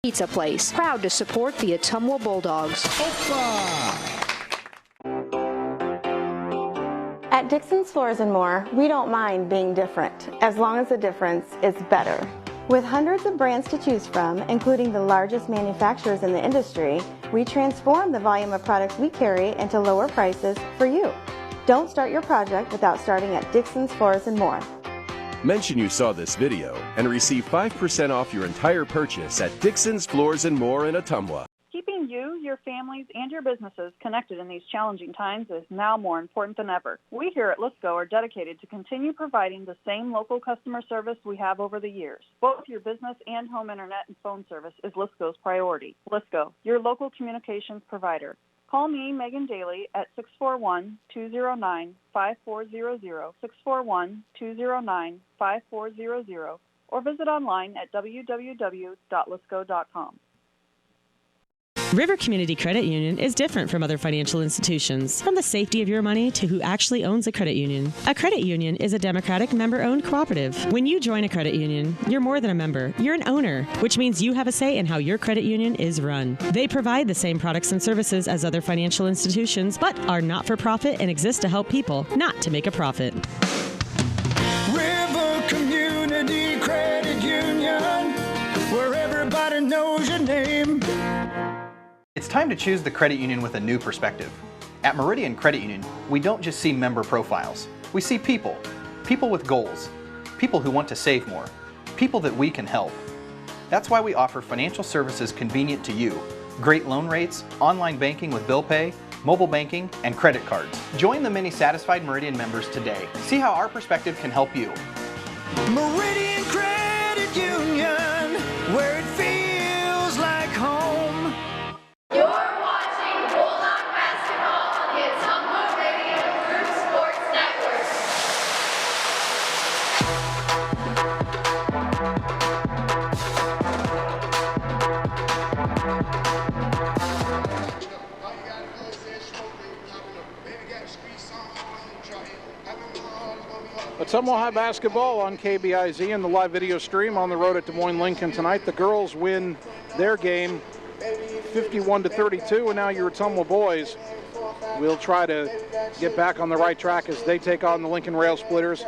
Pizza place, proud to support the Ottumwa Bulldogs. At Dixon's Floors & More, we don't mind being different, as long as the difference is better. With hundreds of brands to choose from, including the largest manufacturers in the industry, we transform the volume of products we carry into lower prices for you. Don't start your project without starting at Dixon's Floors & More. Mention you saw this video and receive 5% off your entire purchase at Dixon's Floors & More in Ottumwa. Keeping you, your families, and your businesses connected in these challenging times is now more important than ever. We here at Lisco are dedicated to continue providing the same local customer service we have over the years. Both your business and home internet and phone service is Lisco's priority. Lisco, your local communications provider. Call me, Megan Daly, at 641-209-5400, 641-209-5400, or visit online at www.lisco.com. River Community Credit Union is different from other financial institutions, from the safety of your money to who actually owns a credit union. A credit union is a democratic, member-owned cooperative. When you join a credit union, you're more than a member. You're an owner, which means you have a say in how your credit union is run. They provide the same products and services as other financial institutions, but are not-for-profit and exist to help people, not to make a profit. River Community Credit Union, where everybody knows your name. It's time to choose the credit union with a new perspective. At Meridian Credit Union, we don't just see member profiles. We see people. People with goals. People who want to save more. People that we can help. That's why we offer financial services convenient to you. Great loan rates, online banking with bill pay, mobile banking, and credit cards. Join the many satisfied Meridian members today. See how our perspective can help you. Meridian Credit Union, where it feels like home. You're watching Bulldog basketball on the Ottumwa Radio Group Sports Network. Ottumwa High basketball on KBIZ and the live video stream on the road at Des Moines Lincoln tonight. The girls win their game 51-32, and now your Ottumwa boys will try to get back on the right track as they take on the Lincoln Railsplitters.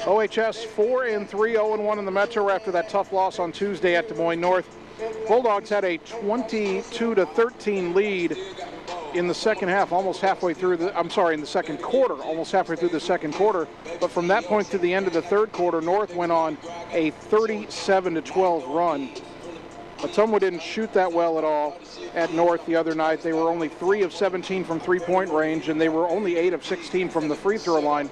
OHS 4-3, 0-1 in the Metro after that tough loss on Tuesday at Des Moines North. Bulldogs had a 22-13 lead in the second half, almost halfway through in the second quarter, almost halfway through the second quarter. But from that point to the end of the third quarter, North went on a 37-12 run. Ottumwa didn't shoot that well at all at North the other night. They were only 3 of 17 from three-point range, and they were only 8 of 16 from the free throw line.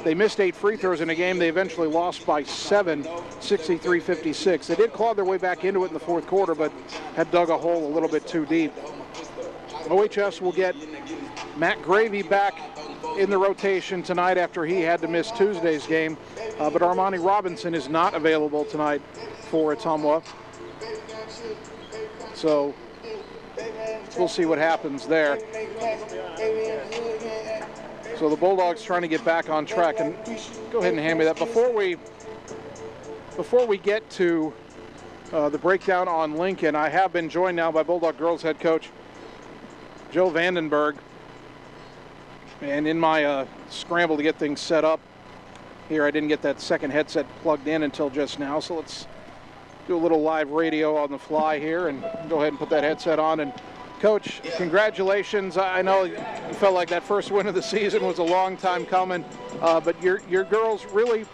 They missed 8 free throws in a game they eventually lost by 7, 63-56. They did claw their way back into it in the fourth quarter, but had dug a hole a little bit too deep. OHS will get Matt Gravy back in the rotation tonight after he had to miss Tuesday's game, but Armani Robinson is not available tonight for Ottumwa. So we'll see what happens there. So the Bulldogs trying to get back on track. And go ahead and hand me that. Before we get to the breakdown on Lincoln, I have been joined now by Bulldog girls head coach Joe Vandenberg. And in my scramble to get things set up here, I didn't get that second headset plugged in until just now. So let's do a little live radio on the fly here and go ahead and put that headset on. And Coach, congratulations. I know you felt like that first win of the season was a long time coming, but your girls really,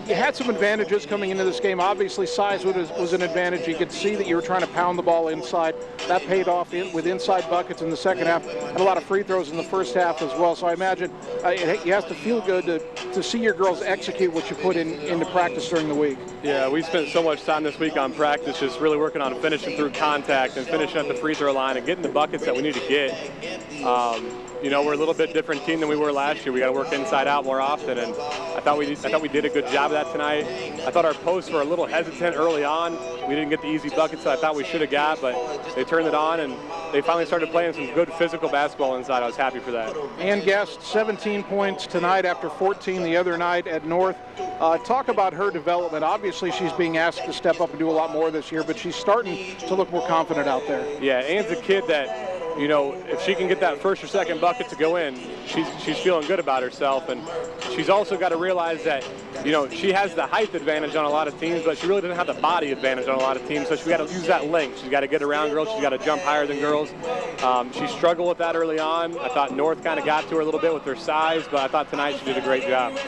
you had some advantages coming into this game. Obviously, size was an advantage. You could see that you were trying to pound the ball inside. That paid off with inside buckets in the second half, and a lot of free throws in the first half as well. So I imagine you have to feel good to see your girls execute what you put into practice during the week. Yeah, we spent so much time this week on practice, just really working on finishing through contact and finishing at the free throw line and getting the buckets that we need to get. You know, we're a little bit different team than we were last year. We got to work inside out more often, and I thought we did a good job of that tonight. I thought our posts were a little hesitant early on. We didn't get the easy buckets that I thought we should have got, but they turned it on, and they finally started playing some good physical basketball inside. I was happy for that. And Guest, 17 points tonight after 14 the other night at North. Talk about her development. Obviously, she's being asked to step up and do a lot more this year, but she's starting to look more confident out there. Yeah, Ann's a kid that, you know, if she can get that first or second bucket to go in, she's feeling good about herself. And she's also got to realize that, you know, she has the height advantage on a lot of teams, but she really doesn't have the body advantage on a lot of teams. So she's got to use that length. She's got to get around girls. She's got to jump higher than girls. She struggled with that early on. I thought North kind of got to her a little bit with her size, but I thought tonight she did a great job.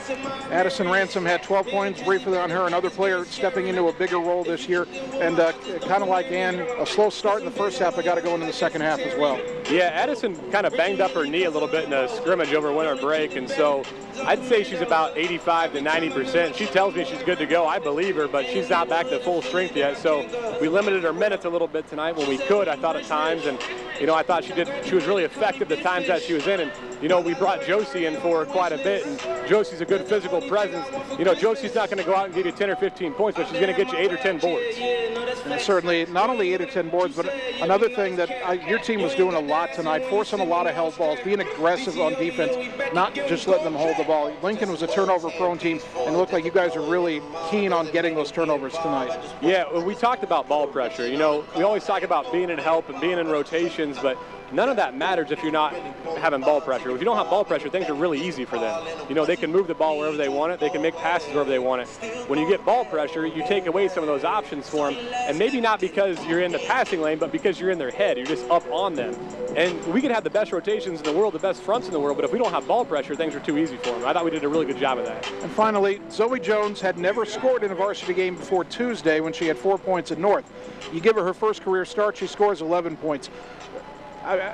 Addison Ransom had 12 points briefly on her. Another player stepping into a bigger role this year. And kind of like Ann, a slow start in the first half, but got to go into the second half as well. Yeah, Addison kind of banged up her knee a little bit in a scrimmage over winter break, and so I'd say she's about 85 to 90%. She tells me she's good to go. I believe her, but she's not back to full strength yet. So we limited her minutes a little bit tonight when we could, I thought, at times. And, you know, I thought she was really effective the times that she was in. And, you know, we brought Josie in for quite a bit, and Josie's a good physical presence. You know, Josie's not going to go out and give you 10 or 15 points, but she's going to get you 8 or 10 boards. And certainly, not only 8 or 10 boards, but another thing that your team was doing a lot tonight, forcing a lot of held balls, being aggressive on defense, not just letting them hold the ball. Lincoln was a turnover-prone team, and it looked like you guys are really keen on getting those turnovers tonight. Yeah, we talked about ball pressure. You know, we always talk about being in help and being in rotations, but none of that matters if you're not having ball pressure. If you don't have ball pressure, things are really easy for them. You know, they can move the ball wherever they want it. They can make passes wherever they want it. When you get ball pressure, you take away some of those options for them, and maybe not because you're in the passing lane, but because you're in their head. You're just up on them. And we can have the best rotations in the world, the best fronts in the world, but if we don't have ball pressure, things are too easy for them. I thought we did a really good job of that. And finally, Zoe Jones had never scored in a varsity game before Tuesday when she had 4 points at North. You give her first career start, she scores 11 points.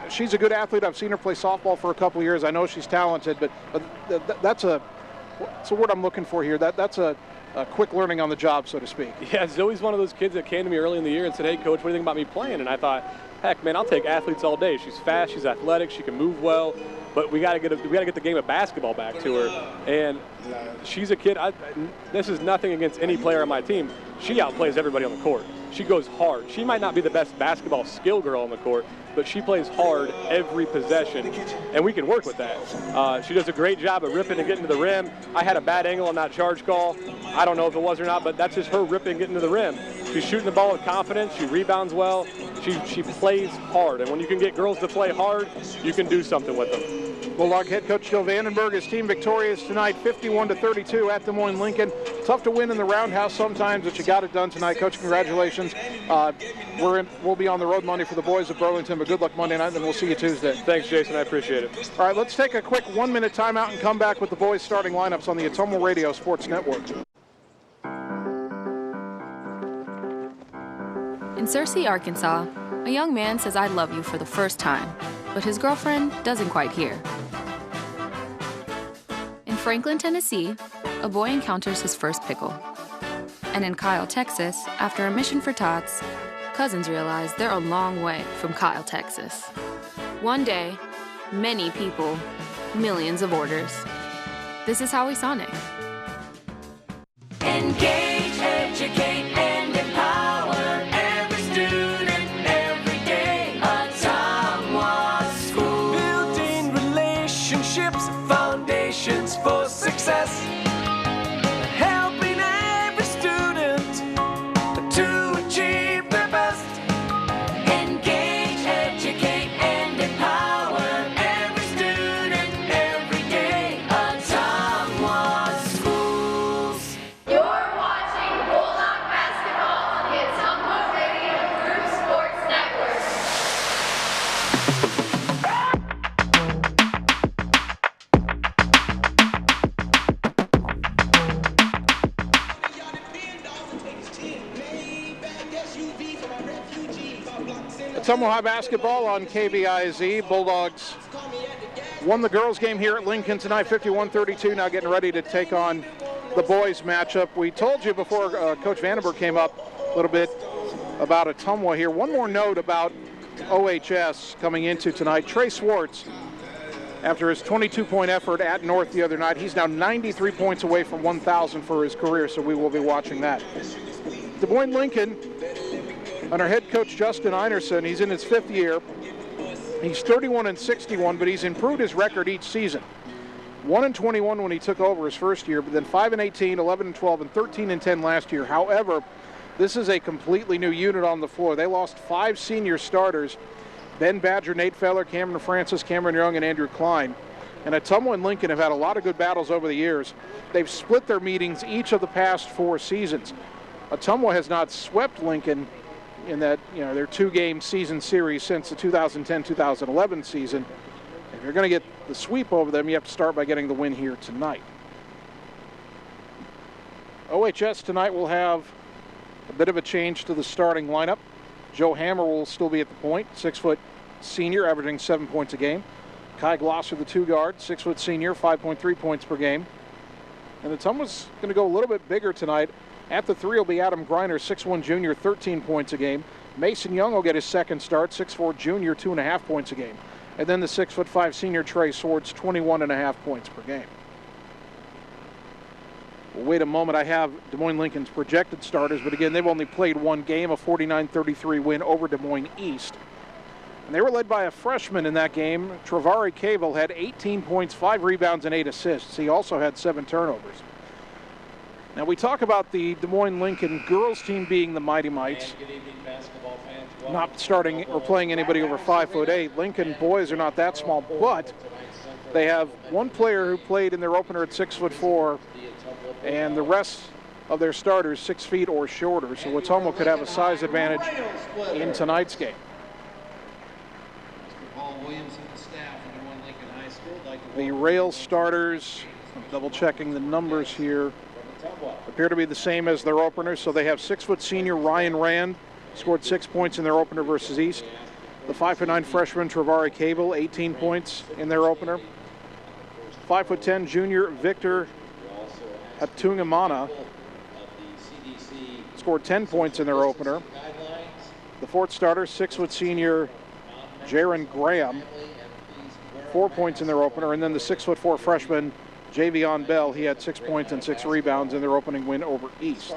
She's a good athlete. I've seen her play softball for a couple of years. I know she's talented, but that's a word I'm looking for here. That's a quick learning on the job, so to speak. Yeah, Zoe's one of those kids that came to me early in the year and said, "Hey, Coach, what do you think about me playing?" And I thought, heck, man, I'll take athletes all day. She's fast, she's athletic, she can move well, but we got to get the game of basketball back to her. And she's a kid. This is nothing against any player on my team. She outplays everybody on the court. She goes hard. She might not be the best basketball skill girl on the court, but she plays hard every possession, and we can work with that. She does a great job of ripping and getting to the rim. I had a bad angle on that charge call. I don't know if it was or not, but that's just her ripping and getting to the rim. She's shooting the ball with confidence. She rebounds well. She plays hard, and when you can get girls to play hard, you can do something with them. Bulldog head coach Joe Vandenberg, his team victorious tonight, 51-32 at Des Moines Lincoln. Tough to win in the roundhouse sometimes, but you got it done tonight. Coach, congratulations. We'll be on the road Monday for the boys of Burlington, but good luck Monday night, and we'll see you Tuesday. Thanks, Jason. I appreciate it. All right, let's take a quick 1-minute timeout and come back with the boys' starting lineups on the Ottumwa Radio Sports Network. In Searcy, Arkansas, a young man says "I love you" for the first time, but his girlfriend doesn't quite hear. In Franklin, Tennessee, a boy encounters his first pickle. And in Kyle, Texas, after a mission for tots, cousins realize they're a long way from Kyle, Texas. One day, many people, millions of orders. This is Howie Sonic. Engage, educate, and empower every student every day. Ottumwa School. Building relationships, foundations for success. Helping every student to achieve their best. Engage, educate, and empower every student every day. Ottumwa Schools. You're watching Bulldog basketball on the Ottumwa Radio Group Sports Network. Ottumwa High basketball on KBIZ. Bulldogs won the girls' game here at Lincoln tonight, 51-32. Now getting ready to take on the boys' matchup. We told you before Coach Vandenberg came up a little bit about Ottumwa here. One more note about OHS coming into tonight. Trey Swartz, after his 22-point effort at North the other night, he's now 93 points away from 1,000 for his career, so we will be watching that. Des Moines Lincoln, under head coach Justin Einerson, he's in his 5th year. He's 31-61, but he's improved his record each season. 1-21 when he took over his first year, but then 5-18, 11-12, and 13-10 last year. However, this is a completely new unit on the floor. They lost 5 senior starters: Ben Badger, Nate Feller, Cameron Francis, Cameron Young, and Andrew Klein. And Ottumwa and Lincoln have had a lot of good battles over the years. They've split their meetings each of the past 4 seasons. Ottumwa has not swept Lincoln in that, their 2-game season series since the 2010-2011 season. If you're going to get the sweep over them, you have to start by getting the win here tonight. OHS tonight will have a bit of a change to the starting lineup. Joe Hammer will still be at the point, 6-foot senior, averaging 7 points a game. Kai Glosser, the 2-guard, 6-foot senior, 5.3 points per game. And Ottumwa's going to go a little bit bigger tonight. At the 3 will be Adam Greiner, 6'1 junior, 13 points a game. Mason Young will get his second start, 6'4 junior, 2.5 points a game. And then the 6'5 senior Trey Swartz, 21.5 points per game. Well, wait a moment, I have Des Moines Lincoln's projected starters, but again, they've only played 1 game, a 49-33 win over Des Moines East. And they were led by a freshman in that game. Travari Cavell had 18 points, 5 rebounds, and 8 assists. He also had 7 turnovers. Now we talk about the Des Moines Lincoln girls team being the Mighty Mites, not starting or playing anybody over 5'8". Lincoln boys are not that small, but they have one player who played in their opener at 6'4", and the rest of their starters 6 feet or shorter. So Ottumwa could have a size advantage in tonight's game. The Rails starters, I'm double checking the numbers here, appear to be the same as their opener. So they have 6-foot senior Ryan Rand, scored 6 points in their opener versus East. The 5'9 freshman Travari Cable, 18 points in their opener. 5'10 junior Victor Hatungamana scored 10 points in their opener. The 4th starter, 6-foot senior Jaron Graham, 4 points in their opener. And then the 6'4 freshman Javion Bell, he had 6 points and 6 rebounds in their opening win over East.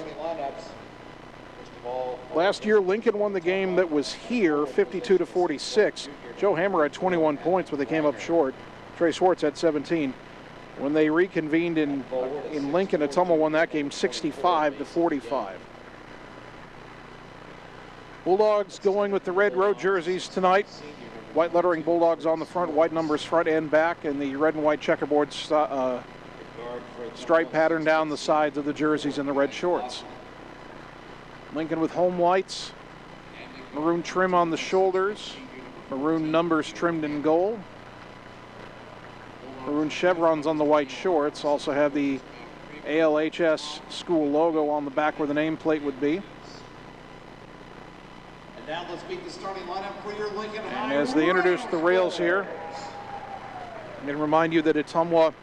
Last year, Lincoln won the game that was here, 52-46. Joe Hammer had 21 points, but they came up short. Trey Swartz had 17. When they reconvened in Lincoln, Ottumwa won that game 65-45. Bulldogs going with the red road jerseys tonight. White lettering Bulldogs on the front, white numbers front and back, and the red and white checkerboard stripe pattern down the sides of the jerseys and the red shorts. Lincoln with home whites, maroon trim on the shoulders, maroon numbers trimmed in gold, maroon chevrons on the white shorts, also have the ALHS school logo on the back where the nameplate would be. Now let's meet the starting lineup for your Lincoln High. And as they introduce the Rails here, I'm going to remind you that Ottumwa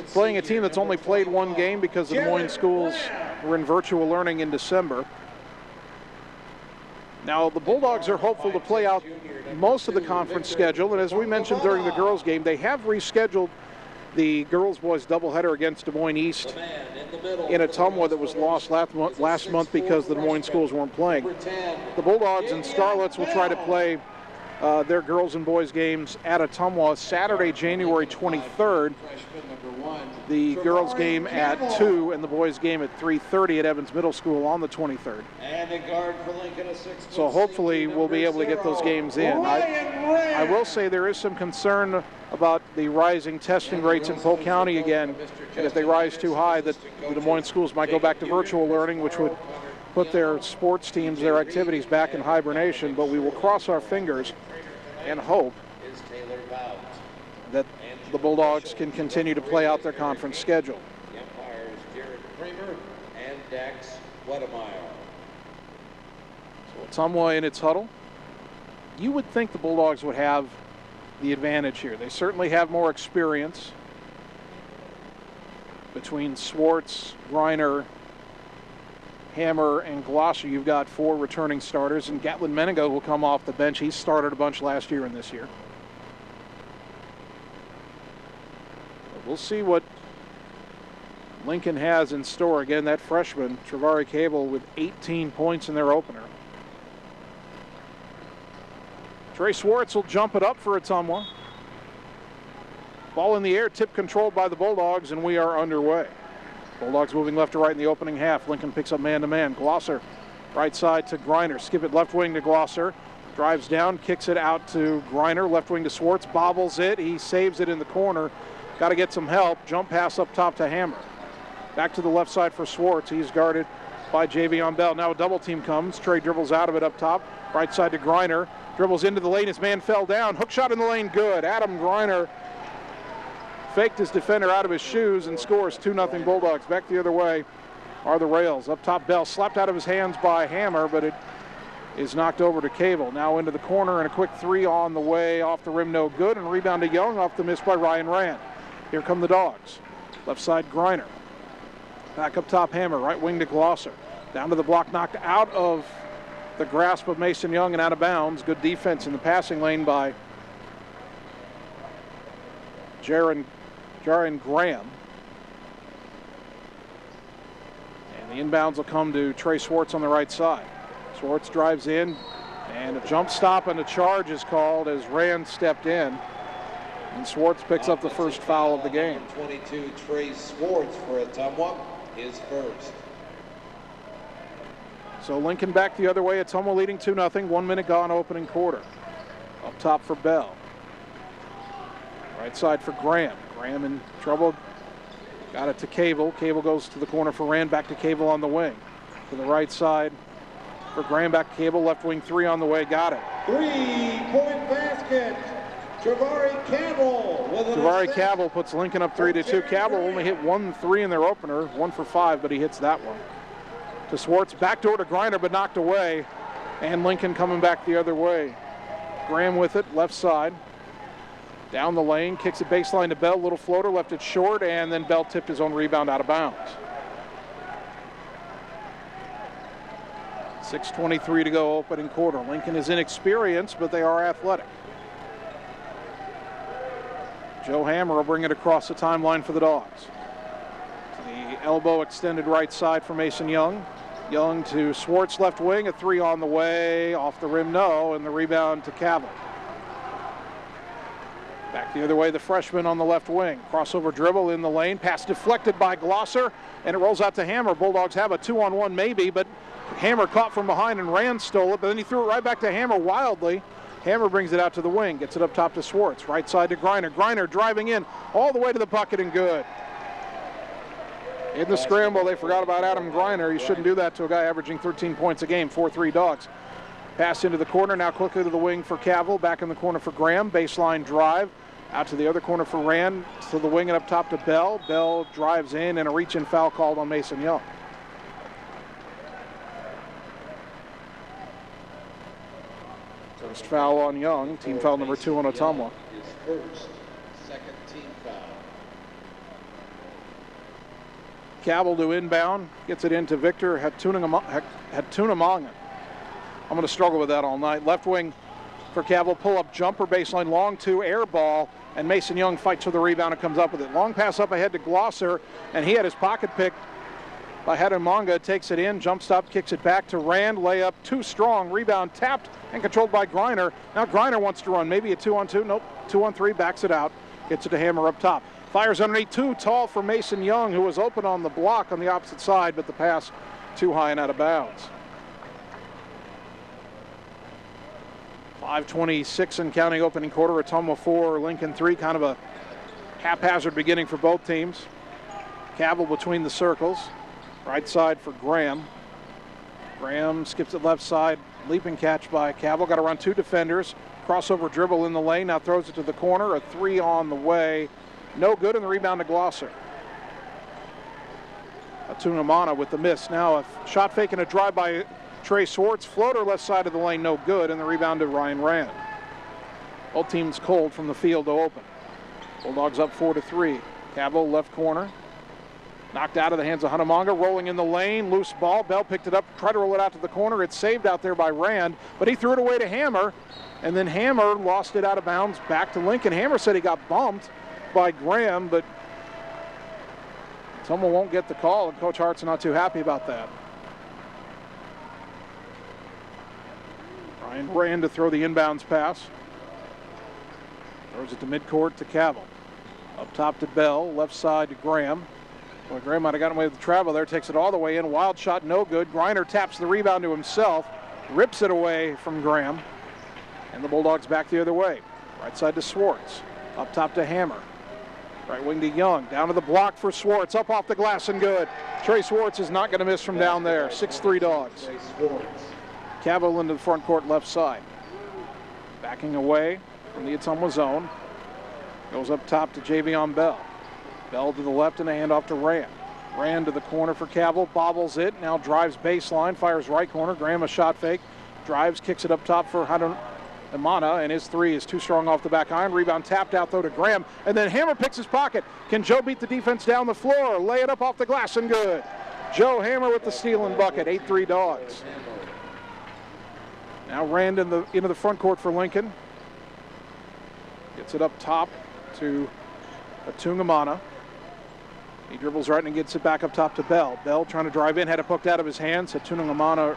playing a team that's only played 1 game because the Des Moines schools were in virtual learning in December. Now the Bulldogs are hopeful to play out most of the conference schedule, and as we mentioned during the girls game, they have rescheduled the girls-boys doubleheader against Des Moines East in Ottumwa that was lost last month because the Des Moines schools weren't playing. The Bulldogs and Starlets will try to play their girls and boys games at Ottumwa Saturday, January 23rd. The girls game at 2 and the boys game at 3:30 at Evans Middle School on the 23rd. So hopefully we'll be able to get those games in. I will say there is some concern about the rising testing rates in Polk County again, and if they rise too high, that the Des Moines schools might go back to virtual learning, which would put their sports teams, their activities back in hibernation. But we will cross our fingers and hope that the Bulldogs can continue to play out their conference schedule. The umpires, Jared Kramer and Dax Wedemeyer. So Ottumwa in its huddle. You would think the Bulldogs would have the advantage here. They certainly have more experience. Between Swartz, Greiner, Hammer, and Glosser, you've got 4 returning starters, and Gatlin Meningo will come off the bench. He started a bunch last year and this year. But we'll see what Lincoln has in store. Again, that freshman, Travari Cable, with 18 points in their opener. Trey Swartz will jump it up for Ottumwa. Ball in the air, tip controlled by the Bulldogs, and we are underway. Bulldogs moving left to right in the opening half. Lincoln picks up man-to-man. Glosser, right side to Griner. Skip it left wing to Glosser. Drives down, kicks it out to Griner. Left wing to Swartz, bobbles it. He saves it in the corner. Got to get some help. Jump pass up top to Hammer. Back to the left side for Swartz. He's guarded by Javion Bell. Now a double team comes. Trey dribbles out of it up top. Right side to Griner. Dribbles into the lane. His man fell down. Hook shot in the lane, good. Adam Griner faked his defender out of his shoes and scores 2-0 Bulldogs. Back the other way are the Rails. Up top, Bell slapped out of his hands by Hammer, but it is knocked over to Cable. Now into the corner, and a quick three on the way, off the rim, no good, and rebound to Young, off the miss by Ryan Rand. Here come the Dogs. Left side, Griner. Back up top, Hammer, right wing to Glosser. Down to the block, knocked out of the grasp of Mason Young and out of bounds. Good defense in the passing lane by Jaron Graham. And the inbounds will come to Trey Swartz on the right side. Swartz drives in, and a jump stop and a charge is called as Rand stepped in. And Swartz picks up the first foul of the game. 22, Trey Swartz for Ottumwa, his first. So Lincoln back the other way. Ottumwa leading 2-0. 1 minute gone, opening quarter. Up top for Bell. Right side for Graham. Graham in trouble. Got it to Cable. Cable goes to the corner for Rand. Back to Cable on the wing. To the right side for Graham. Back to Cable. Left wing three on the way. Got it. 3-point basket. Javari Cavill with an Javari assist. Cavill puts Lincoln up 3-2. Cavill only hit 1 3 in their opener. 1 for 5, but he hits that one. To Swartz. Backdoor to Griner, but knocked away. And Lincoln coming back the other way. Graham with it. Left side. Down the lane, kicks it baseline to Bell, little floater, left it short, and then Bell tipped his own rebound out of bounds. 6:23 to go, opening quarter. Lincoln is inexperienced, but they are athletic. Joe Hammer will bring it across the timeline for the Dogs. The elbow extended right side for Mason Young. Young to Swartz left wing, a three on the way, off the rim, no, and the rebound to Cavill. Back the other way, the freshman on the left wing. Crossover dribble in the lane. Pass deflected by Glosser, and it rolls out to Hammer. Bulldogs have a 2-on-1 maybe, but Hammer caught from behind, and Rand stole it, but then he threw it right back to Hammer wildly. Hammer brings it out to the wing, gets it up top to Swartz. Right side to Griner. Griner driving in all the way to the bucket and good. In the scramble, they forgot about Adam Griner. You shouldn't do that to a guy averaging 13 points a game. 4-3 Dogs. Pass into the corner, now quickly to the wing for Cavill. Back in the corner for Graham. Baseline drive. Out to the other corner for Rand, to the wing and up top to Bell. Bell drives in, and a reach-in foul called on Mason Young. First foul on Young, team foul number 2 on Ottumwa. His first, second team foul. Cavill to inbound, gets it into Victor Hattunamangan. I'm going to struggle with that all night. Left wing for Cavill, pull-up jumper, baseline long two, air ball, and Mason Young fights for the rebound and comes up with it. Long pass up ahead to Glosser, and he had his pocket picked by Hattunamangan, takes it in, jump stop, kicks it back to Rand, layup too strong, rebound tapped and controlled by Griner. Now Griner wants to run, maybe a 2-on-2, nope, 2-on-3, backs it out, gets it to Hammer up top. Fires underneath, too tall for Mason Young, who was open on the block on the opposite side, but the pass too high and out of bounds. 5:26 and counting opening quarter. Ottumwa 4, Lincoln 3. Kind of a haphazard beginning for both teams. Cavill between the circles. Right side for Graham. Graham skips it left side. Leaping catch by Cavill. Got around 2 defenders. Crossover dribble in the lane. Now throws it to the corner. A 3 on the way. No good, and the rebound to Glosser. Hattunamangan with the miss. Now a shot fake and a drive by Trey Swartz. Floater left side of the lane, no good, and the rebound to Ryan Rand. Both teams cold from the field to open. Bulldogs up 4-3. Cavill left corner. Knocked out of the hands of Hattunamangan, rolling in the lane, loose ball. Bell picked it up, tried to roll it out to the corner. It's saved out there by Rand, but he threw it away to Hammer, and then Hammer lost it out of bounds back to Lincoln. Hammer said he got bumped by Graham, but someone won't get the call, and Coach Hart's not too happy about that. Ryan Rand to throw the inbounds pass. Throws it to midcourt to Cavill. Up top to Bell, left side to Graham. Well, Graham might have gotten away with the travel there, takes it all the way in. Wild shot, no good. Griner taps the rebound to himself, rips it away from Graham. And the Bulldogs back the other way. Right side to Swartz. Up top to Hammer. Right wing to Young. Down to the block for Swartz. Up off the glass and good. Trey Swartz is not going to miss from down there. 6-3 Dogs. Cavill into the front court left side. Backing away from the Ottumwa zone. Goes up top to Javion Bell. Bell to the left and a handoff to Rand. Rand to the corner for Cavill. Bobbles it. Now drives baseline. Fires right corner. Graham a shot fake. Drives. Kicks it up top for Imana, and his three is too strong off the back iron. Rebound tapped out though to Graham, and then Hammer picks his pocket. Can Joe beat the defense down the floor? Lay it up off the glass and good. Joe Hammer with the steal and bucket. 8-3 Dogs. Now Rand into the front court for Lincoln. Gets it up top to Ottumwa. He dribbles right and gets it back up top to Bell. Bell trying to drive in, had it poked out of his hands. Ottumwa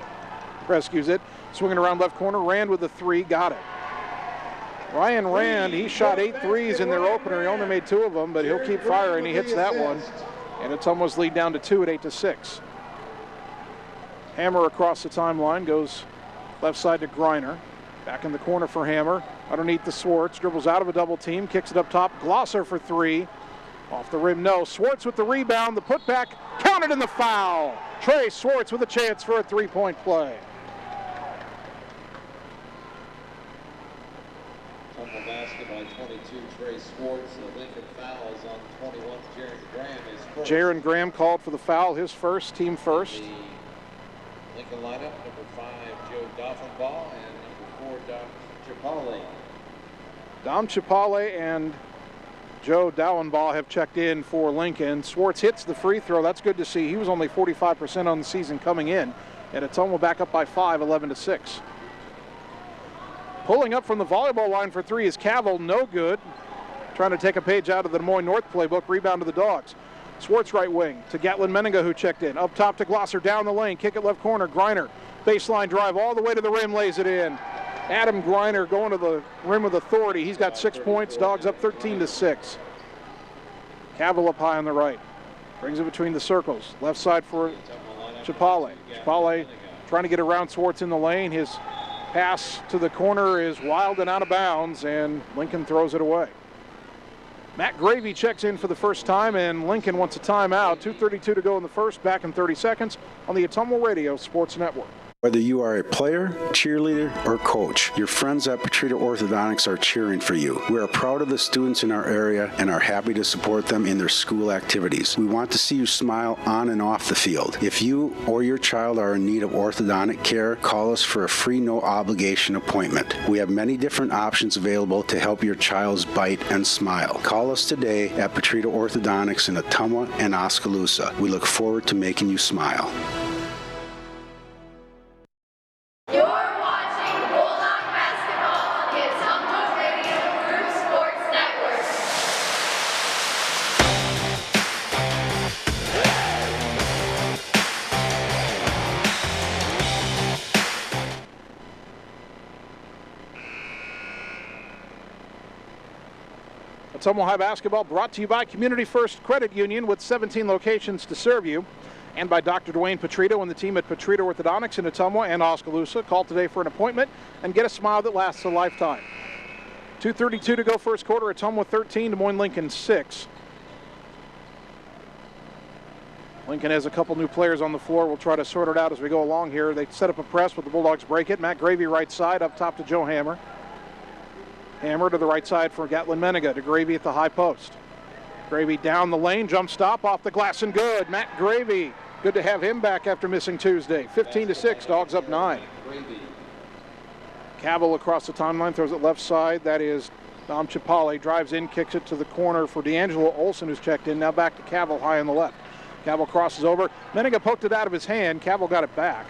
rescues it. Swinging around left corner, Rand with the three, got it. Ryan Rand, he shot 8 threes in their opener. He only made 2 of them, but he'll keep firing. He hits that one, and Ottumwa's lead down to 2 at 8-6. Hammer across the timeline, goes left side to Griner. Back in the corner for Hammer. Underneath the Swartz, dribbles out of a double team, kicks it up top. Glosser for 3. Off the rim, no. Swartz with the rebound, the putback, counted in the foul. Trey Swartz with a chance for a 3-point play. Basket by 22, Trey Swartz. The Lincoln foul is on 21th. Jaron Graham is first. Jaron Graham called for the foul, his first, team first. The Lincoln lineup, number 5, Joe Doffenbaugh, and number 4, Dom Chipale. Dom Chipale and Joe Dowenbaugh have checked in for Lincoln. Swartz hits the free throw. That's good to see. He was only 45% on the season coming in. And Ottumwa back up by 5, 11-6. Pulling up from the volleyball line for 3 is Cavill, no good. Trying to take a page out of the Des Moines North playbook, rebound to the Dogs. Swartz right wing to Gatlin Meninga, who checked in. Up top to Glosser, down the lane, kick it left corner, Griner. Baseline drive all the way to the rim, lays it in. Adam Griner going to the rim with authority. He's got 6 points, Dogs up 13-6. Cavill up high on the right. Brings it between the circles. Left side for Chipale. Chipale trying to get around Swartz in the lane. His pass to the corner is wild and out of bounds, and Lincoln throws it away. Matt Gravy checks in for the first time, and Lincoln wants a timeout. 2:32 to go in the first, back in 30 seconds on the Ottumwa Radio Sports Network. Whether you are a player, cheerleader, or coach, your friends at Petrita Orthodontics are cheering for you. We are proud of the students in our area and are happy to support them in their school activities. We want to see you smile on and off the field. If you or your child are in need of orthodontic care, call us for a free, no-obligation appointment. We have many different options available to help your child's bite and smile. Call us today at Petrita Orthodontics in Ottumwa and Oskaloosa. We look forward to making you smile. You're watching Bulldog basketball on the Ottumwa Radio Group Sports Network. Ottumwa High basketball brought to you by Community First Credit Union with 17 locations to serve you, and by Dr. Dwayne Petrito and the team at Petrita Orthodontics in Ottumwa and Oskaloosa. Call today for an appointment and get a smile that lasts a lifetime. 2:32 to go first quarter. Ottumwa 13, Des Moines Lincoln 6. Lincoln has a couple new players on the floor. We'll try to sort it out as we go along here. They set up a press, but the Bulldogs break it. Matt Gravy right side, up top to Joe Hammer. Hammer to the right side for Gatlin Meninga, to Gravy at the high post. Gravy down the lane, jump stop off the glass and good. Matt Gravy, good to have him back after missing Tuesday. 15-6, Dogs up 9. Cavill across the timeline, throws it left side. That is Dom Chipale, drives in, kicks it to the corner for D'Angelo Olsen, who's checked in. Now back to Cavill high on the left. Cavill crosses over. Meninga poked it out of his hand. Cavill got it back.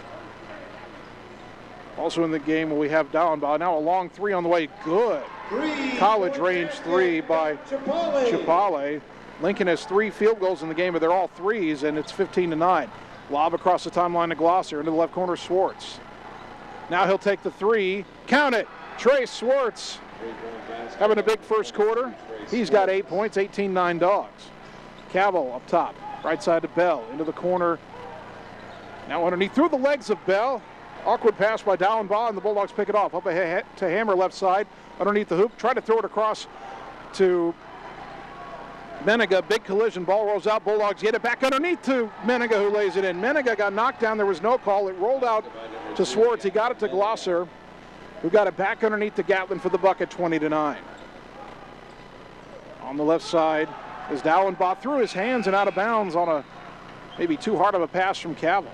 Also in the game, we have Dowenbaugh. Now a long three on the way. Good. College range three by Chipale. Lincoln has 3 field goals in the game, but they're all threes, and it's 15-9. Lob across the timeline to Glosser into the left corner, Swartz. Now he'll take the 3. Count it. Trey Swartz Having a big first quarter. He's got 8 points, 18-9 Dogs. Cavill up top, right side to Bell, into the corner. Now underneath, through the legs of Bell. Awkward pass by Dallenbaugh, and the Bulldogs pick it off. Up ahead to Hammer, left side, underneath the hoop. Try to throw it across to Menega. Big collision, ball rolls out. Bulldogs get it back underneath to Menega, who lays it in. Menega got knocked down. There was no call. It rolled out to Swartz. He got it to Glosser, who got it back underneath to Gatlin for the bucket, 20-9. On the left side is Dallenbaugh, through his hands and out of bounds on a maybe too hard of a pass from Cavill.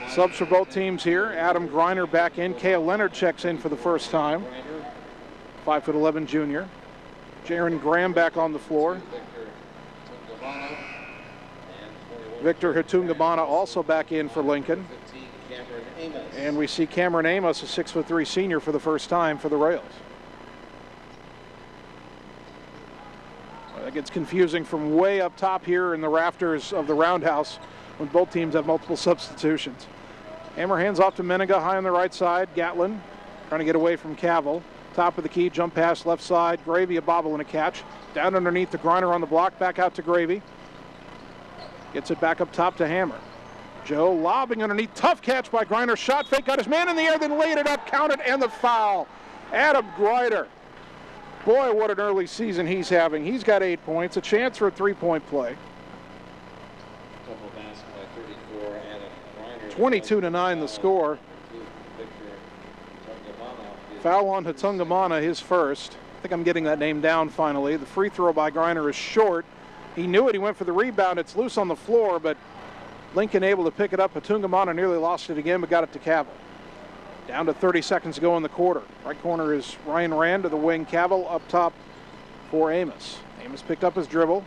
Subs for both teams here. Adam Griner back in. Cale Leonard checks in for the first time. 5'11" junior. Jaron Graham back on the floor. Victor Hatungamana also back in for Lincoln. And we see Cameron Amos, a 6'3" senior, for the first time for the Rails. That gets confusing from way up top here in the rafters of the roundhouse when both teams have multiple substitutions. Hammer hands off to Menega, high on the right side. Gatlin trying to get away from Cavill. Top of the key, jump pass left side. Gravy, a bobble and a catch. Down underneath the Griner on the block, back out to Gravy. Gets it back up top to Hammer. Joe lobbing underneath, tough catch by Griner. Shot fake, got his man in the air, then laid it up, counted, and the foul. Adam Griner. Boy, what an early season he's having. He's got 8 points, a chance for a three-point play. 22-9 the score. Foul on Hatungamana, his first. I think I'm getting that name down finally. The free throw by Griner is short. He knew it, he went for the rebound. It's loose on the floor, but Lincoln able to pick it up. Hatungamana nearly lost it again, but got it to Cavill. Down to 30 seconds to go in the quarter. Right corner is Ryan Rand to the wing. Cavill up top for Amos. Amos picked up his dribble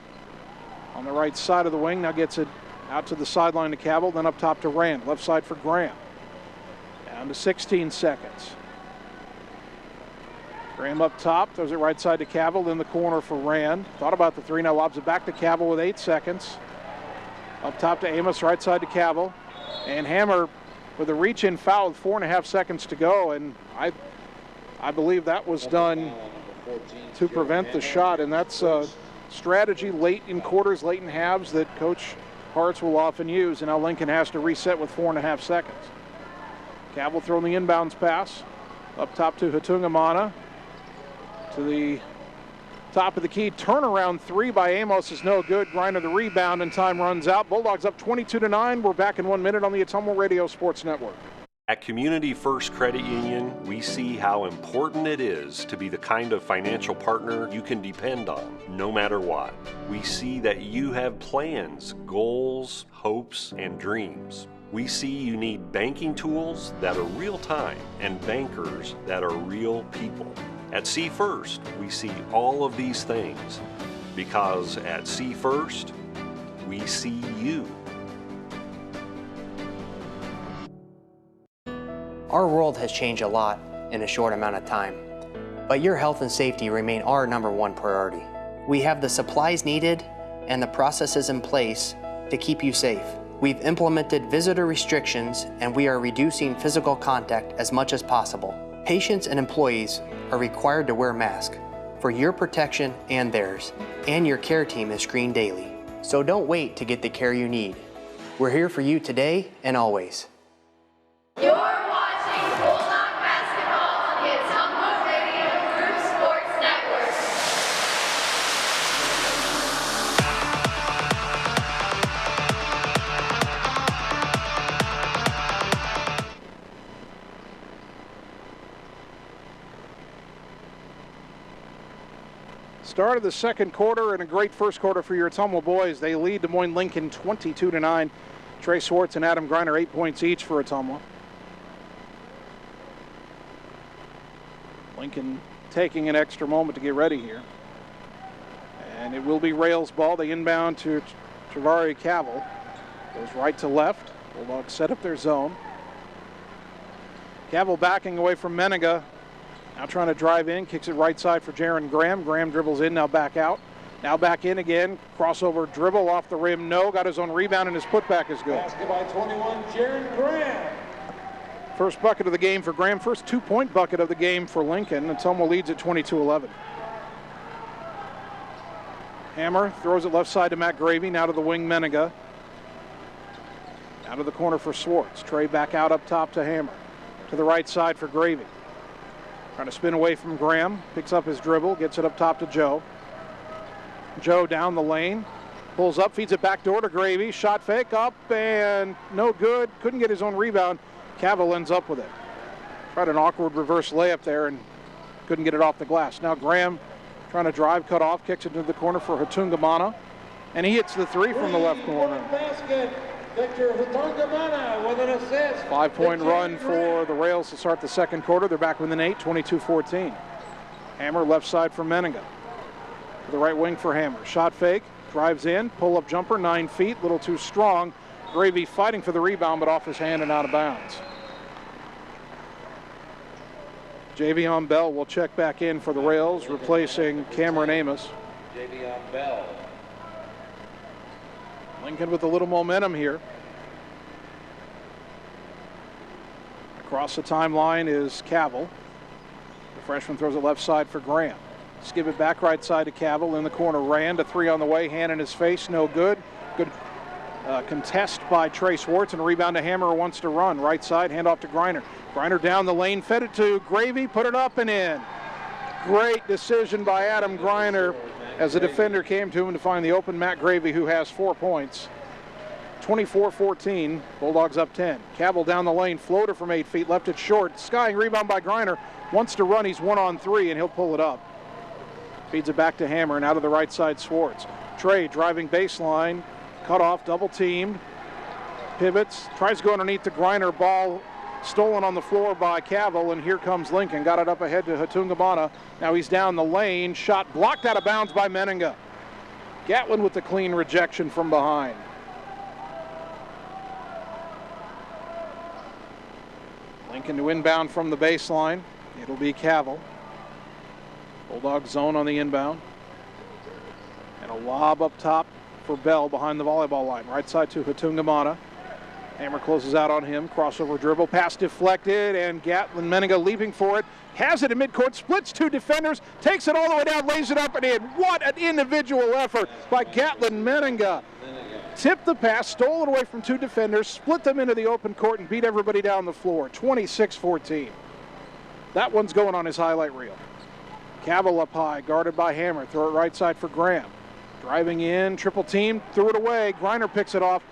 on the right side of the wing. Now gets it out to the sideline to Cavill, then up top to Rand. Left side for Graham. Down to 16 seconds. Graham up top, throws it right side to Cavill, in the corner for Rand. Thought about the three, now lobs it back to Cavill with 8 seconds. Up top to Amos, right side to Cavill. And Hammer with a reach-in foul with 4.5 seconds to go, and I believe that was done to prevent the shot, and that's a strategy late in quarters, late in halves that Coach Hartz will often use, and now Lincoln has to reset with 4.5 seconds. Cavill throwing the inbounds pass. Up top to Hatungamana. To the top of the key, turnaround three by Amos is no good. Griner the rebound, and time runs out. Bulldogs up 22-9. We're back in 1 minute on the Ottumwa Radio Sports Network. At Community First Credit Union, we see how important it is to be the kind of financial partner you can depend on, no matter what. We see that you have plans, goals, hopes, and dreams. We see you need banking tools that are real-time and bankers that are real people. At See First, we see all of these things because at See First, we see you. Our world has changed a lot in a short amount of time, but your health and safety remain our #1 priority. We have the supplies needed and the processes in place to keep you safe. We've implemented visitor restrictions and we are reducing physical contact as much as possible. Patients and employees are required to wear masks for your protection and theirs, and your care team is screened daily. So don't wait to get the care you need. We're here for you today and always. You're watching Bulldog basketball on the Ottumwa Radio Group Sports Network. Start of the second quarter and a great first quarter for your Ottumwa boys. They lead Des Moines Lincoln 22-9. Trey Swartz and Adam Griner 8 points each for Ottumwa. Lincoln taking an extra moment to get ready here. And it will be Rails ball. They inbound to Travari Cavill. Goes right to left. Bulldogs set up their zone. Cavill backing away from Menega. Now trying to drive in, kicks it right side for Jaron Graham. Graham dribbles in, now back out. Now back in again, crossover dribble off the rim, no. Got his own rebound and his putback is good. Basket by 21, Jaron Graham. First bucket of the game for Graham. First 2-point bucket of the game for Lincoln. Ottumwa leads at 22-11. Hammer throws it left side to Matt Gravy. Now to the wing, Menega. Out of the corner for Swartz. Trey back out up top to Hammer. To the right side for Gravy. Trying to spin away from Graham. Picks up his dribble. Gets it up top to Joe. Joe down the lane. Pulls up, feeds it back door to Gravy. Shot fake up and no good. Couldn't get his own rebound. Cavill ends up with it. Tried an awkward reverse layup there and couldn't get it off the glass. Now Graham trying to drive, cut off, kicks it into the corner for Ottumwa, and he hits the three from the left corner. Basket, Victor Ottumwa with an assist. 5-point run for the Rails to start the second quarter. They're back within 8, 22-14. Hammer left side for Menega. To the right wing for Hammer. Shot fake, drives in, pull-up jumper, 9 feet, a little too strong. Gravy fighting for the rebound, but off his hand and out of bounds. Javion Bell will check back in for the Rails, replacing Cameron Amos. Javion Bell. Lincoln with a little momentum here. Across the timeline is Cavill. The freshman throws it left side for Graham. Skip it back right side to Cavill. In the corner, Rand, a three on the way, hand in his face, no good. Good contest by Trey Swartz, and a rebound to Hammer, who wants to run. Right side, hand off to Griner. Griner down the lane, fed it to Gravy, put it up and in. Great decision by Adam Griner as the defender came to him to find the open Matt Gravy, who has 4 points. 24-14, Bulldogs up 10. Cavill down the lane, floater from 8 feet, left it short. Skying rebound by Griner, wants to run, he's 1-on-3 and he'll pull it up. Feeds it back to Hammer and out of the right side, Swartz. Trey driving baseline, cut off, double teamed, pivots, tries to go underneath the Griner, ball stolen on the floor by Cavill, and here comes Lincoln. Got it up ahead to Ottumwa. Now he's down the lane, shot blocked out of bounds by Menega. Gatlin with the clean rejection from behind. Lincoln to inbound from the baseline. It'll be Cavill. Bulldog zone on the inbound. And a lob up top for Bell behind the volleyball line. Right side to Ottumwa. Hammer closes out on him. Crossover dribble. Pass deflected. And Gatlin Menega leaping for it. Has it in midcourt. Splits 2 defenders. Takes it all the way down. Lays it up and in. What an individual effort by Gatlin Menega. Tipped the pass. Stole it away from 2 defenders. Split them into the open court and beat everybody down the floor. 26-14. That one's going on his highlight reel. Cavill up high. Guarded by Hammer. Throw it right side for Graham. Driving in, triple team, threw it away. Griner picks it off.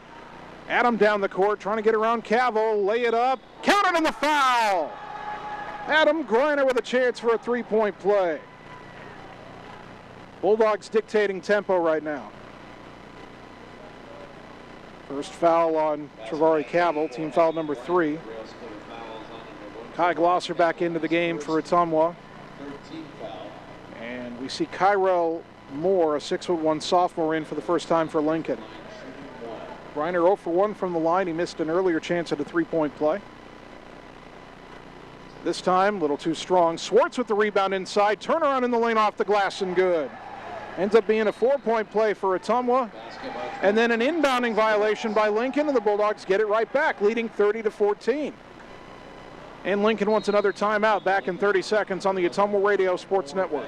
Adam down the court, trying to get around Cavill, lay it up, counted in the foul. Adam Griner with a chance for a 3-point play. Bulldogs dictating tempo right now. First foul on Travari Cavill, team foul number 3. Kai Glosser back into the game for Ottumwa. And we see Kyrell Moore, a 6'1" sophomore, in for the first time for Lincoln. Griner 0 for 1 from the line. He missed an earlier chance at a 3-point play. This time, a little too strong. Swartz with the rebound inside. Turnaround in the lane off the glass and good. Ends up being a 4-point play for Ottumwa. And then an inbounding violation by Lincoln, and the Bulldogs get it right back, leading 30-14. And Lincoln wants another timeout. Back in 30 seconds on the Ottumwa Radio Sports Network.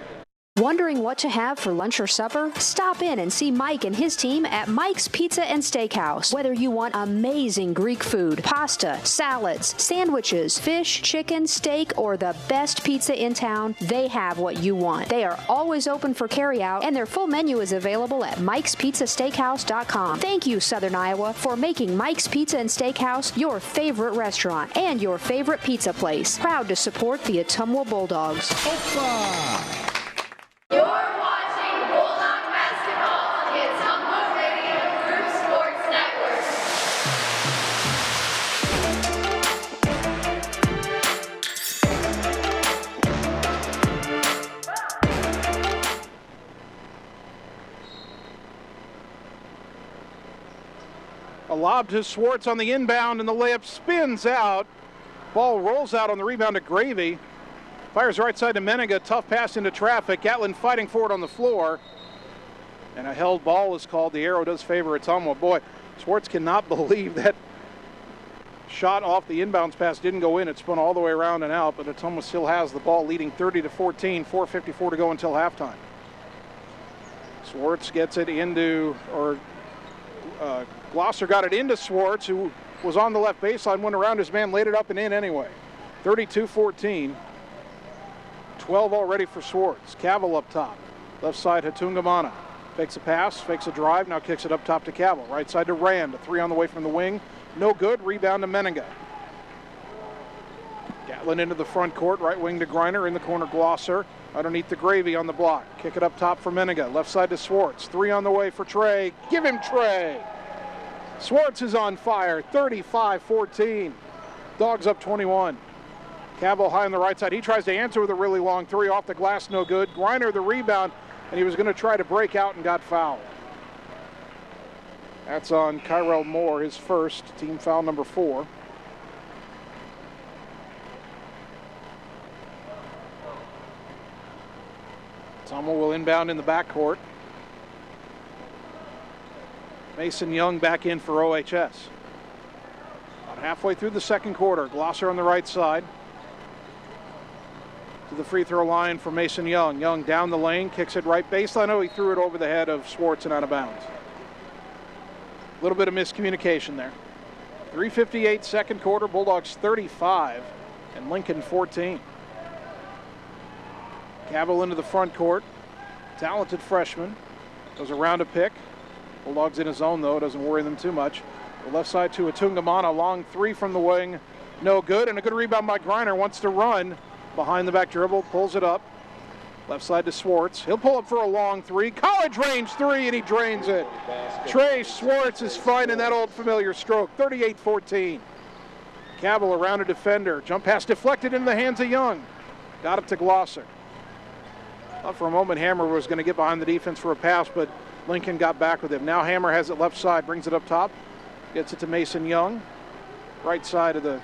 Wondering what to have for lunch or supper? Stop in and see Mike and his team at Mike's Pizza and Steakhouse. Whether you want amazing Greek food, pasta, salads, sandwiches, fish, chicken, steak, or the best pizza in town, they have what you want. They are always open for carryout, and their full menu is available at Mike'sPizzaSteakhouse.com. Thank you, Southern Iowa, for making Mike's Pizza and Steakhouse your favorite restaurant and your favorite pizza place. Proud to support the Ottumwa Bulldogs. Opa! You're watching Bulldog basketball on the Ottumwa Radio Group Sports Network. A lob to Swartz on the inbound, and the layup spins out. Ball rolls out on the rebound to Gravy. Fires right side to Menega. Tough pass into traffic. Gatlin fighting for it on the floor. And a held ball is called. The arrow does favor Ottumwa. Boy, Swartz cannot believe that shot off the inbounds pass didn't go in. It spun all the way around and out, but Ottumwa still has the ball, leading 30-14, 4:54 to go until halftime. Swartz gets it into, Glosser got it into Swartz, who was on the left baseline, went around his man, laid it up and in anyway. 32-14. 12 already for Swartz. Cavill up top. Left side, Hatungamana. Fakes a pass, fakes a drive, now kicks it up top to Cavill. Right side to Rand, a three on the way from the wing. No good, rebound to Meninga. Gatlin into the front court, right wing to Griner, in the corner Glosser. Underneath the Gravy on the block. Kick it up top for Meninga. Left side to Swartz. Three on the way for Trey. Give him Trey. Swartz is on fire. 35-14. Dogs up 21. Cavill high on the right side. He tries to answer with a really long three off the glass. No good. Griner the rebound, and he was going to try to break out and got fouled. That's on Kyrell Moore, his first, team foul number 4. Ottumwa will inbound in the backcourt. Mason Young back in for OHS. About halfway through the second quarter, Glosser on the right side. To the free throw line for Mason Young. Young down the lane, kicks it right baseline. Oh, he threw it over the head of Swartz and out of bounds. A little bit of miscommunication there. 3:58 second quarter, Bulldogs 35 and Lincoln 14. Cavill into the front court. Talented freshman. Goes around a pick. Bulldogs in his zone though, doesn't worry them too much. The left side to Hatungamana, long three from the wing. No good, and a good rebound by Griner. Wants to run. Behind the back dribble, pulls it up. Left side to Swartz. He'll pull up for a long three. College range three, and he drains it. Trey Swartz is finding that old familiar stroke. 38-14. Cavill around a defender. Jump pass deflected in the hands of Young. Got it to Glosser. Thought for a moment Hammer was going to get behind the defense for a pass, but Lincoln got back with him. Now Hammer has it left side, brings it up top. Gets it to Mason Young. Right side of the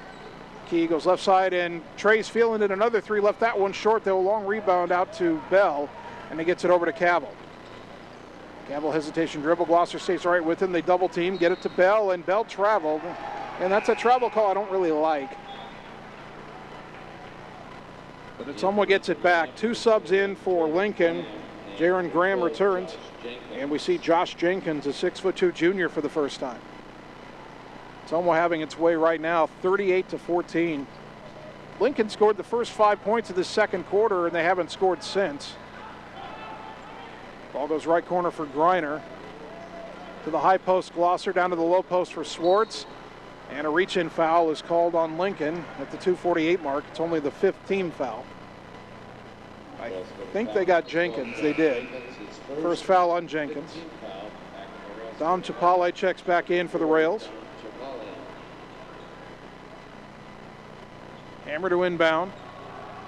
key, goes left side, and Trey's feeling it. Another three, left that one short, though. Long rebound out to Bell, and he gets it over to Cavill. Cavill hesitation dribble. Glosser stays right with him. They double team, get it to Bell, and Bell traveled. And that's a travel call I don't really like. But Ottumwa gets it back. 2 subs in for Lincoln. Jaron Graham returns, and we see Josh Jenkins, a 6'2" junior, for the first time. Ottumwa having its way right now, 38-14. Lincoln scored the first 5 points of the second quarter, and they haven't scored since. Ball goes right corner for Griner. To the high post, Glosser, down to the low post for Swartz. And a reach-in foul is called on Lincoln at the 2:48 mark. It's only the 5th team foul. I think they got Jenkins. They did. First foul on Jenkins. Dom Chapale checks back in for the Rails. Hammer to inbound.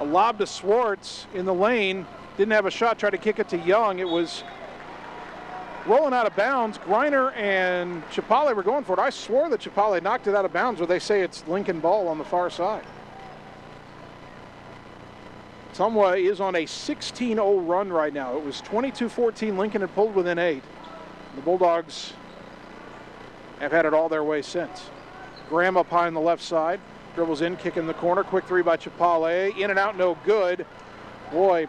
A lob to Swartz in the lane. Didn't have a shot. Tried to kick it to Young. It was rolling out of bounds. Griner and Chapale were going for it. I swore that Chapale knocked it out of bounds, where they say it's Lincoln ball on the far side. Ottumwa is on a 16-0 run right now. It was 22-14. Lincoln had pulled within 8. The Bulldogs have had it all their way since. Graham up high on the left side. Dribbles in, kick in the corner. Quick three by Chapale. In and out, no good. Boy,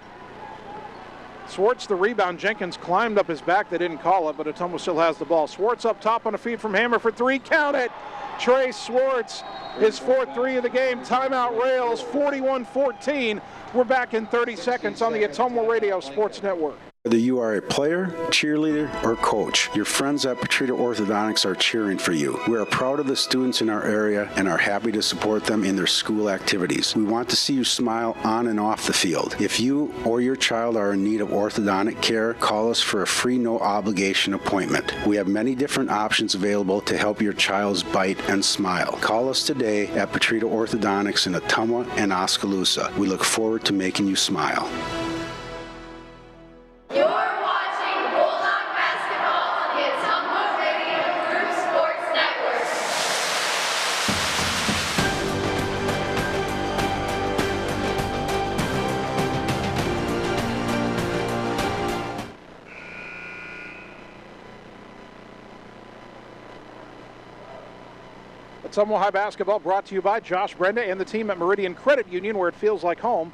Swartz the rebound. Jenkins climbed up his back. They didn't call it, but Ottumwa still has the ball. Swartz up top on a feed from Hammer for 3. Count it! Trey Swartz, his 4th 3 of the game. Timeout Rails, 41-14. We're back in 30 seconds on the Ottumwa Radio Sports Network. Whether you are a player, cheerleader, or coach, your friends at Petrita Orthodontics are cheering for you. We are proud of the students in our area and are happy to support them in their school activities. We want to see you smile on and off the field. If you or your child are in need of orthodontic care, call us for a free, no-obligation appointment. We have many different options available to help your child's bite and smile. Call us today at Petrita Orthodontics in Ottumwa and Oskaloosa. We look forward to making you smile. You're watching Bulldog Basketball on the Ottumwa Radio Group Sports Network. Ottumwa High basketball brought to you by Josh Brenda and the team at Meridian Credit Union, where it feels like home,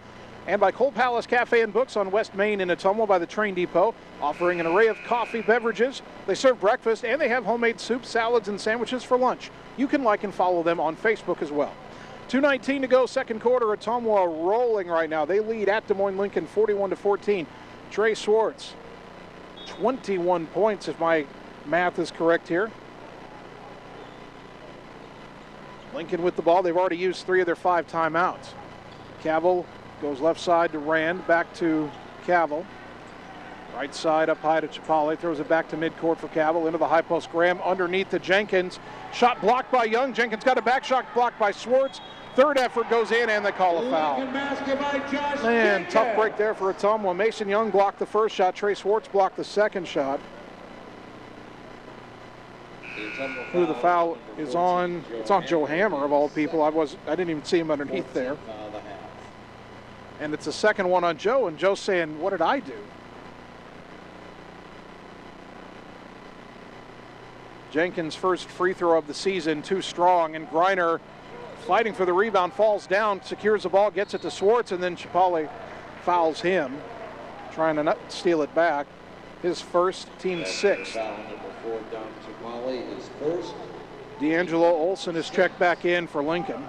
and by Coal Palace Cafe and Books on West Main in Ottumwa by the train depot, offering an array of coffee, beverages. They serve breakfast, and they have homemade soups, salads, and sandwiches for lunch. You can like and follow them on Facebook as well. 2:19 to go, second quarter. Ottumwa rolling right now. They lead at Des Moines Lincoln 41-14. Trey Swartz, 21 points if my math is correct here. Lincoln with the ball. They've already used 3 of their 5 timeouts. Cavill goes left side to Rand, back to Cavill. Right side up high to Chapali, throws it back to midcourt for Cavill, into the high post. Graham underneath to Jenkins. Shot blocked by Young. Jenkins got a back shot blocked by Swartz. Third effort goes in, and they call a foul. Man, tough break there for Ottumwa. Mason Young blocked the first shot. Trey Swartz blocked the second shot. Who the foul is on? It's on Joe Hammer, of all people. I didn't even see him underneath there. And it's the second one on Joe, and Joe's saying, what did I do? Jenkins' first free throw of the season, too strong, and Griner fighting for the rebound, falls down, secures the ball, gets it to Swartz, and then Chapali fouls him, trying to steal it back. His first, team 6th. D'Angelo Olson is checked back in for Lincoln.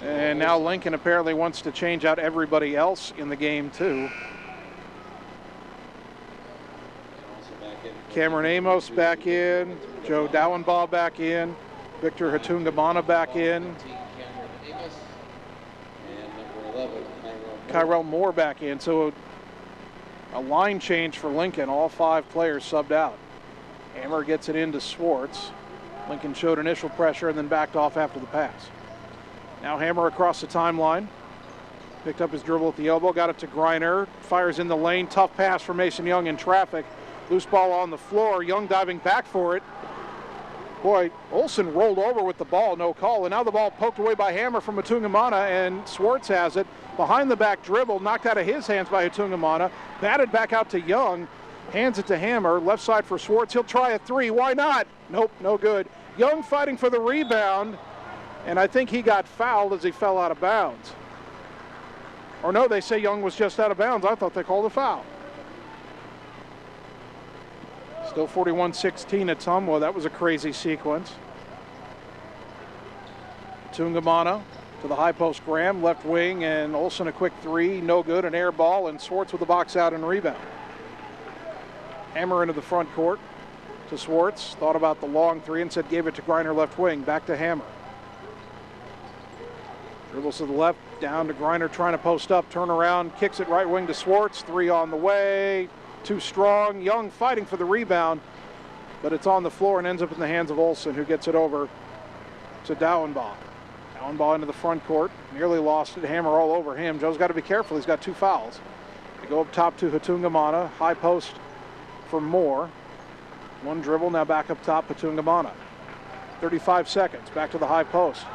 And now Lincoln apparently wants to change out everybody else in the game too. Cameron Amos back in, Joe Dowenbaugh back in, Victor Hatungamana back in, Kyrell Moore back in. So a line change for Lincoln, all 5 players subbed out. Hammer gets it into Swartz. Lincoln showed initial pressure and then backed off after the pass. Now Hammer across the timeline. Picked up his dribble at the elbow, got it to Griner. Fires in the lane, tough pass for Mason Young in traffic. Loose ball on the floor, Young diving back for it. Boy, Olson rolled over with the ball, no call. And now the ball poked away by Hammer from Hatungamana, and Swartz has it. Behind the back dribble, knocked out of his hands by Hatungamana. Batted back out to Young. Hands it to Hammer, left side for Swartz. He'll try a 3, why not? Nope, no good. Young fighting for the rebound, and I think he got fouled as he fell out of bounds. Or no, they say Young was just out of bounds. I thought they called a foul. Still 41-16 Ottumwa. That was a crazy sequence. Tungamana to the high post. Graham, left wing, and Olson a quick 3, no good, an air ball, and Swartz with the box out and rebound. Hammer into the front court to Swartz. Thought about the long 3 and said gave it to Griner left wing. Back to Hammer. Dribbles to the left, down to Griner trying to post up, turn around, kicks it right wing to Swartz. 3 on the way. Too strong. Young fighting for the rebound, but it's on the floor and ends up in the hands of Olson, who gets it over to Dowenbaugh. Dowenbaugh into the front court, nearly lost it. Hammer all over him. Joe's got to be careful. He's got 2 fouls. They go up top to Hatungamana. High post for Moore. 1 dribble, now back up top, Hatungamana. 35 seconds, back to the high post.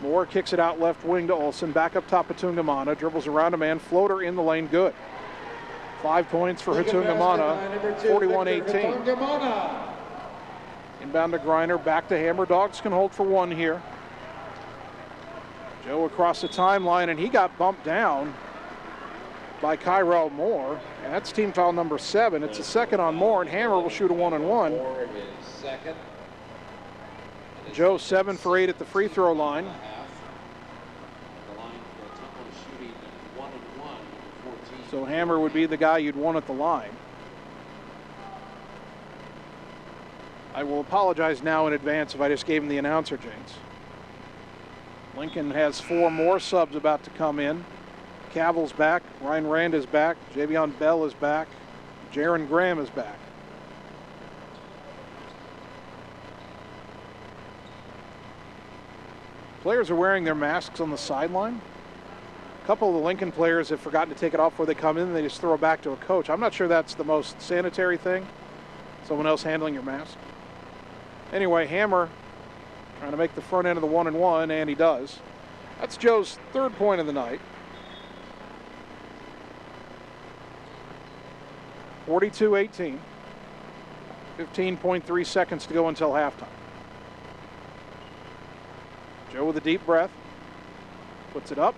Moore kicks it out left wing to Olson. Back up top, Hatungamana. Dribbles around a man, floater in the lane, good. 5 points for Hatungamana, 41-18. Inbound to Griner, back to Hammer. Dogs can hold for 1 here. Joe across the timeline, and he got bumped down by Kyrell Moore, and that's team foul number 7. It's a second on Moore, and Hammer will shoot a 1-and-1. Joe 7 for 8 at the free throw line. So Hammer would be the guy you'd want at the line. I will apologize now in advance if I just gave him the announcer jinx. Lincoln has 4 more subs about to come in. Cavill's back, Ryan Rand is back, Javion Bell is back, Jaron Graham is back. Players are wearing their masks on the sideline. A couple of the Lincoln players have forgotten to take it off before they come in, and they just throw it back to a coach. I'm not sure that's the most sanitary thing, someone else handling your mask. Anyway, Hammer trying to make the front end of the 1-and-1, and he does. That's Joe's 3rd point of the night. 42-18. 15.3 seconds to go until halftime. Joe with a deep breath. Puts it up.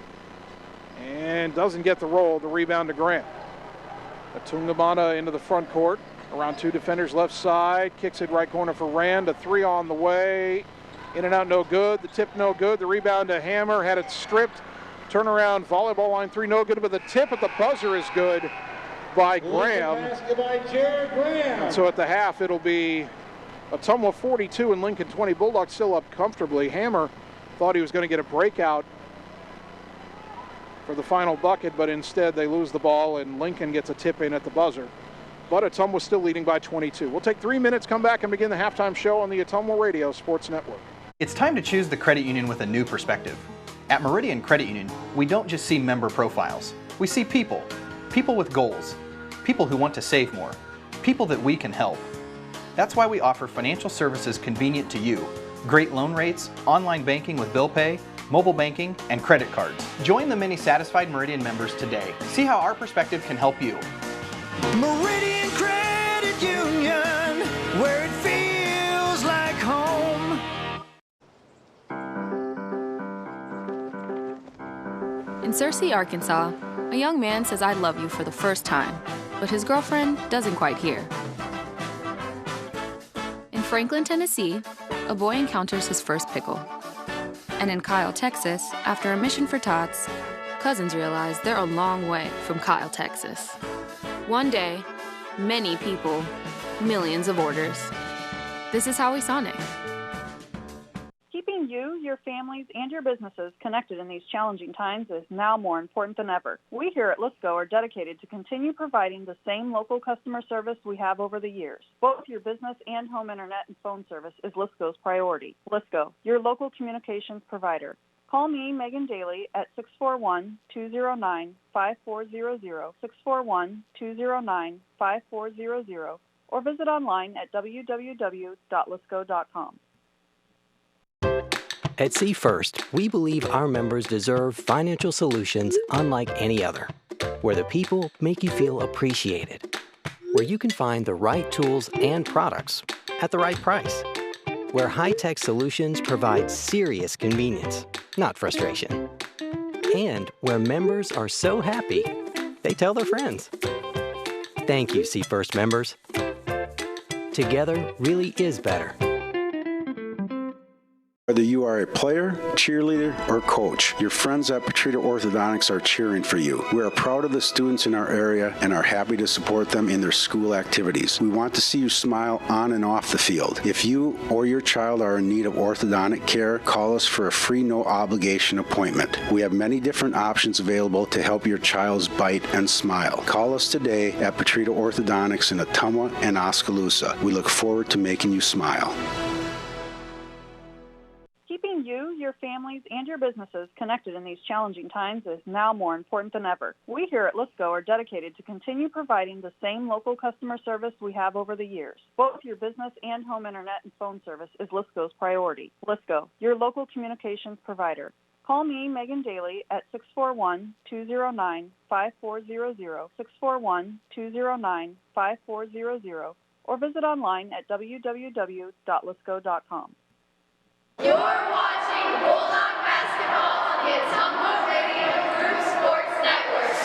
And doesn't get the roll. The rebound to Graham. Ottumwa into the front court. Around two defenders left side. Kicks it right corner for Rand. A three on the way. In and out, no good. The tip, no good. The rebound to Hammer. Had it stripped. Turnaround, volleyball line three, no good. But the tip at the buzzer is good by Graham. And so at the half, it'll be Ottumwa 42 and Lincoln 20. Bulldogs still up comfortably. Hammer thought he was going to get a breakout for the final bucket, but instead they lose the ball and Lincoln gets a tip in at the buzzer. But Ottumwa still leading by 22. We'll take 3 minutes, come back and begin the halftime show on the Ottumwa Radio Sports Network. It's time to choose the credit union with a new perspective. At Meridian Credit Union, we don't just see member profiles. We see people. People with goals. People who want to save more. People that we can help. That's why we offer financial services convenient to you. Great loan rates, online banking with bill pay, mobile banking, and credit cards. Join the many satisfied Meridian members today. See how our perspective can help you. Meridian Credit Union, where it feels like home. In Searcy, Arkansas, a young man says I love you for the first time, but his girlfriend doesn't quite hear. In Franklin, Tennessee, a boy encounters his first pickle. And in Kyle, Texas, after a mission for tots, cousins realize they're a long way from Kyle, Texas. One day, many people, millions of orders. This is Howie Sonic. Keeping you, your families, and your businesses connected in these challenging times is now more important than ever. We here at Lisco are dedicated to continue providing the same local customer service we have over the years. Both your business and home internet and phone service is Lisco's priority. Lisco, your local communications provider. Call me, Megan Daly, at 641-209-5400, 641-209-5400, or visit online at www.lisco.com. At See First, we believe our members deserve financial solutions unlike any other, where the people make you feel appreciated, where you can find the right tools and products at the right price, where high-tech solutions provide serious convenience, not frustration, and where members are so happy they tell their friends. Thank you, See First members. Together really is better. Whether you are a player, cheerleader, or coach, your friends at Petrita Orthodontics are cheering for you. We are proud of the students in our area and are happy to support them in their school activities. We want to see you smile on and off the field. If you or your child are in need of orthodontic care, call us for a free no-obligation appointment. We have many different options available to help your child's bite and smile. Call us today at Petrita Orthodontics in Ottumwa and Oskaloosa. We look forward to making you smile. Keeping you, your families, and your businesses connected in these challenging times is now more important than ever. We here at Lisco are dedicated to continue providing the same local customer service we have over the years. Both your business and home internet and phone service is Lisco's priority. Lisco, your local communications provider. Call me, Megan Daly, at 641-209-5400, 641-209-5400, or visit online at www.lisco.com. You're watching Bulldog Basketball on the Ottumwa Radio Group Sports Network.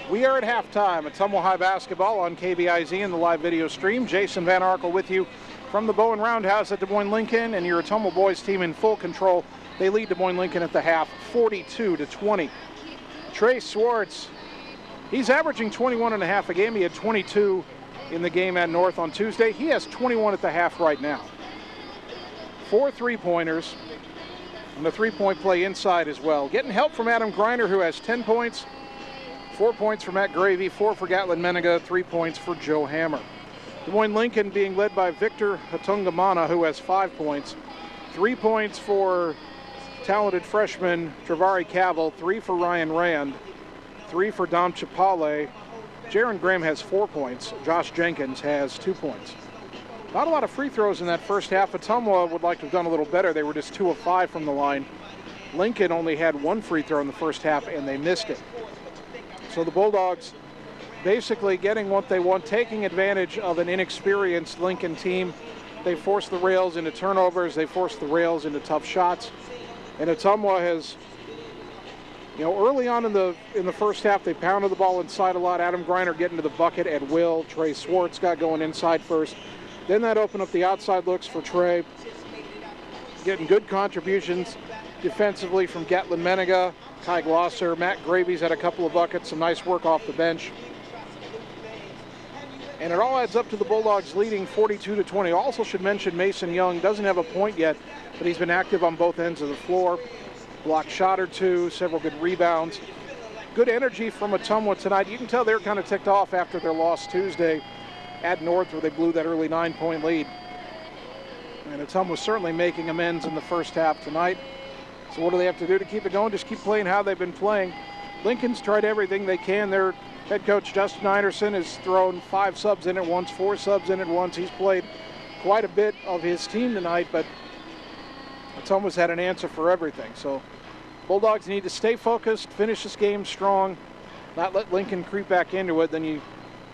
We are at halftime at Ottumwa High Basketball on KBIZ in the live video stream. Jason Van Arkel with you from the Bowen Roundhouse at Des Moines Lincoln, and your Ottumwa boys team in full control. They lead Des Moines Lincoln at the half, 42-20. Trey Swartz, he's averaging 21.5 a game. He had 22 in the game at North on Tuesday. He has 21 at the half right now. 4 3-pointers, and the three-point play inside as well. Getting help from Adam Greiner, who has 10 points, 4 points for Matt Gravy, 4 for Gatlin Menega, 3 points for Joe Hammer. Des Moines Lincoln being led by Victor Ottumwa, who has 5 points. 3 points for talented freshman Travari Cavill, 3 for Ryan Rand, 3 for Dom Chapale. Jaron Graham has 4 points. Josh Jenkins has 2 points. Not a lot of free throws in that first half. Ottumwa would like to have done a little better. They were just 2 of 5 from the line. Lincoln only had 1 free throw in the first half, and they missed it. So the Bulldogs basically getting what they want, taking advantage of an inexperienced Lincoln team. They forced the Rails into turnovers. They forced the Rails into tough shots. And Ottumwa has, early on in the first half, they pounded the ball inside a lot. Adam Greiner getting to the bucket at will. Trey Swartz got going inside first. Then that opened up the outside looks for Trey. Getting good contributions defensively from Gatlin Menega, Kai Glosser, Matt Gravy's had a couple of buckets, some nice work off the bench. And it all adds up to the Bulldogs leading 42-20. Also should mention Mason Young doesn't have a point yet, but he's been active on both ends of the floor. Blocked shot or 2, several good rebounds. Good energy from Ottumwa tonight. You can tell they're kind of ticked off after their loss Tuesday at North, where they blew that early 9-point lead. And Ottumwa was certainly making amends in the first half tonight. So what do they have to do to keep it going? Just keep playing how they've been playing. Lincoln's tried everything they can. Their head coach, Justin Einerson, has thrown 5 subs in at once, 4 subs in at once. He's played quite a bit of his team tonight, but Ottumwa's had an answer for everything. So Bulldogs need to stay focused, finish this game strong, not let Lincoln creep back into it. Then you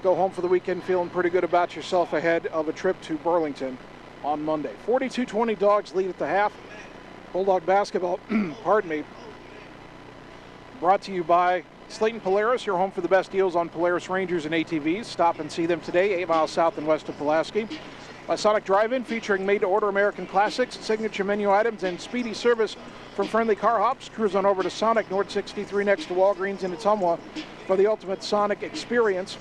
go home for the weekend feeling pretty good about yourself ahead of a trip to Burlington on Monday. 42-20 Dogs lead at the half. Bulldog basketball, pardon me, brought to you by Slayton Polaris, your home for the best deals on Polaris Rangers and ATVs. Stop and see them today, 8 miles south and west of Pulaski. By Sonic Drive-In, featuring made-to-order American classics, signature menu items, and speedy service from friendly car hops. Cruise on over to Sonic, North 63 next to Walgreens in Ottumwa for the ultimate Sonic experience.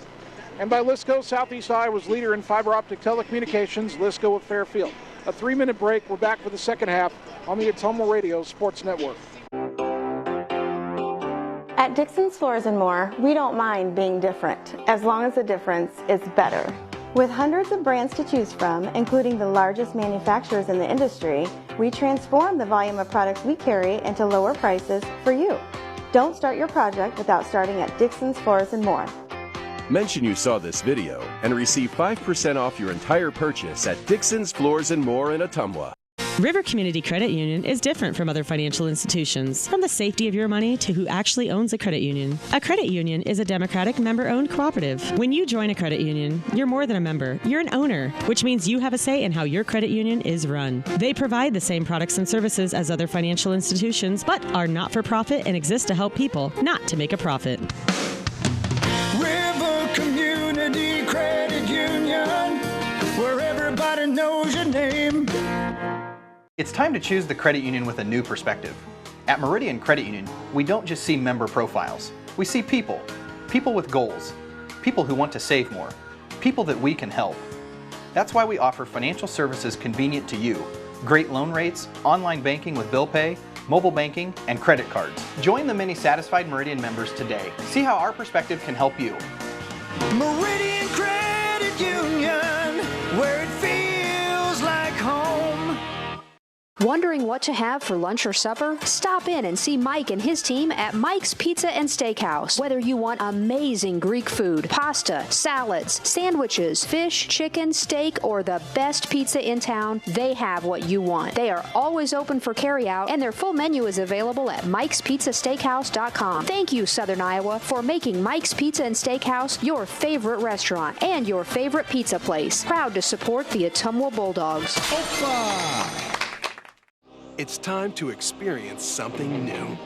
And by Lisco, Southeast Iowa's leader in fiber optic telecommunications, Lisco of Fairfield. A 3-minute break. We're back for the second half on the Ottumwa Radio Sports Network. At Dixon's Floors and More, we don't mind being different, as long as the difference is better. With hundreds of brands to choose from, including the largest manufacturers in the industry, we transform the volume of products we carry into lower prices for you. Don't start your project without starting at Dixon's Floors and More. Mention you saw this video and receive 5% off your entire purchase at Dixon's Floors and More in Ottumwa. River Community Credit Union is different from other financial institutions. From the safety of your money to who actually owns a credit union. A credit union is a democratic member-owned cooperative. When you join a credit union, you're more than a member. You're an owner, which means you have a say in how your credit union is run. They provide the same products and services as other financial institutions, but are not-for-profit and exist to help people, not to make a profit. River Community Credit Union, where everybody knows your name. It's time to choose the credit union with a new perspective. At Meridian Credit Union, we don't just see member profiles. We see people. People with goals. People who want to save more. People that we can help. That's why we offer financial services convenient to you. Great loan rates, online banking with bill pay, mobile banking, and credit cards. Join the many satisfied Meridian members today. See how our perspective can help you. Meridian Credit Union, where it feels like home. Wondering what to have for lunch or supper? Stop in and see Mike and his team at Mike's Pizza and Steakhouse. Whether you want amazing Greek food, pasta, salads, sandwiches, fish, chicken, steak, or the best pizza in town, they have what you want. They are always open for carryout, and their full menu is available at Mike'sPizzaSteakhouse.com. Thank you, Southern Iowa, for making Mike's Pizza and Steakhouse your favorite restaurant and your favorite pizza place. Proud to support the Ottumwa Bulldogs. Opa! It's time to experience something new.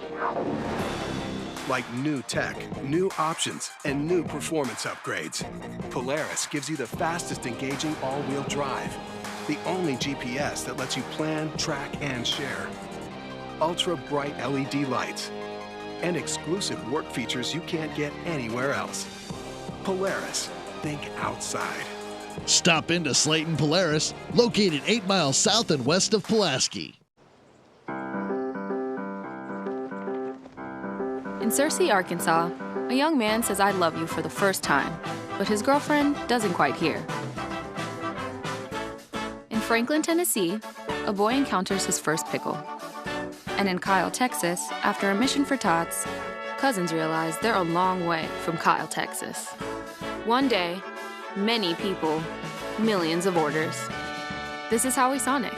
Like new tech, new options, and new performance upgrades. Polaris gives you the fastest engaging all-wheel drive. The only GPS that lets you plan, track, and share. Ultra bright LED lights. And exclusive work features you can't get anywhere else. Polaris, think outside. Stop into Slayton Polaris, located 8 miles south and west of Pulaski. In Searcy, Arkansas, a young man says I love you for the first time, but his girlfriend doesn't quite hear. In Franklin, Tennessee, a boy encounters his first pickle. And in Kyle, Texas, after a mission for tots, cousins realize they're a long way from Kyle, Texas. One day, many people, millions of orders. This is Howie Sonic.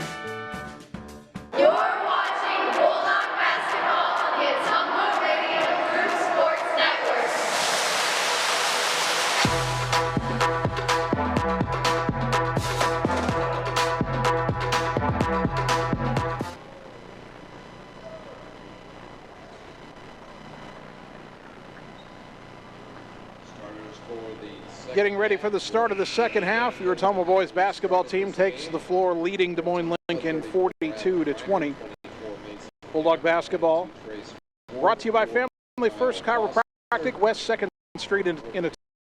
You're watching Bulldog basketball on the Ottumwa Radio Group Sports Network. Getting ready for the start of the second half. Your Ottumwa boys basketball team takes the floor, leading Des Moines Lincoln 42-20. Bulldog basketball brought to you by Family First Chiropractic, West 2nd Street in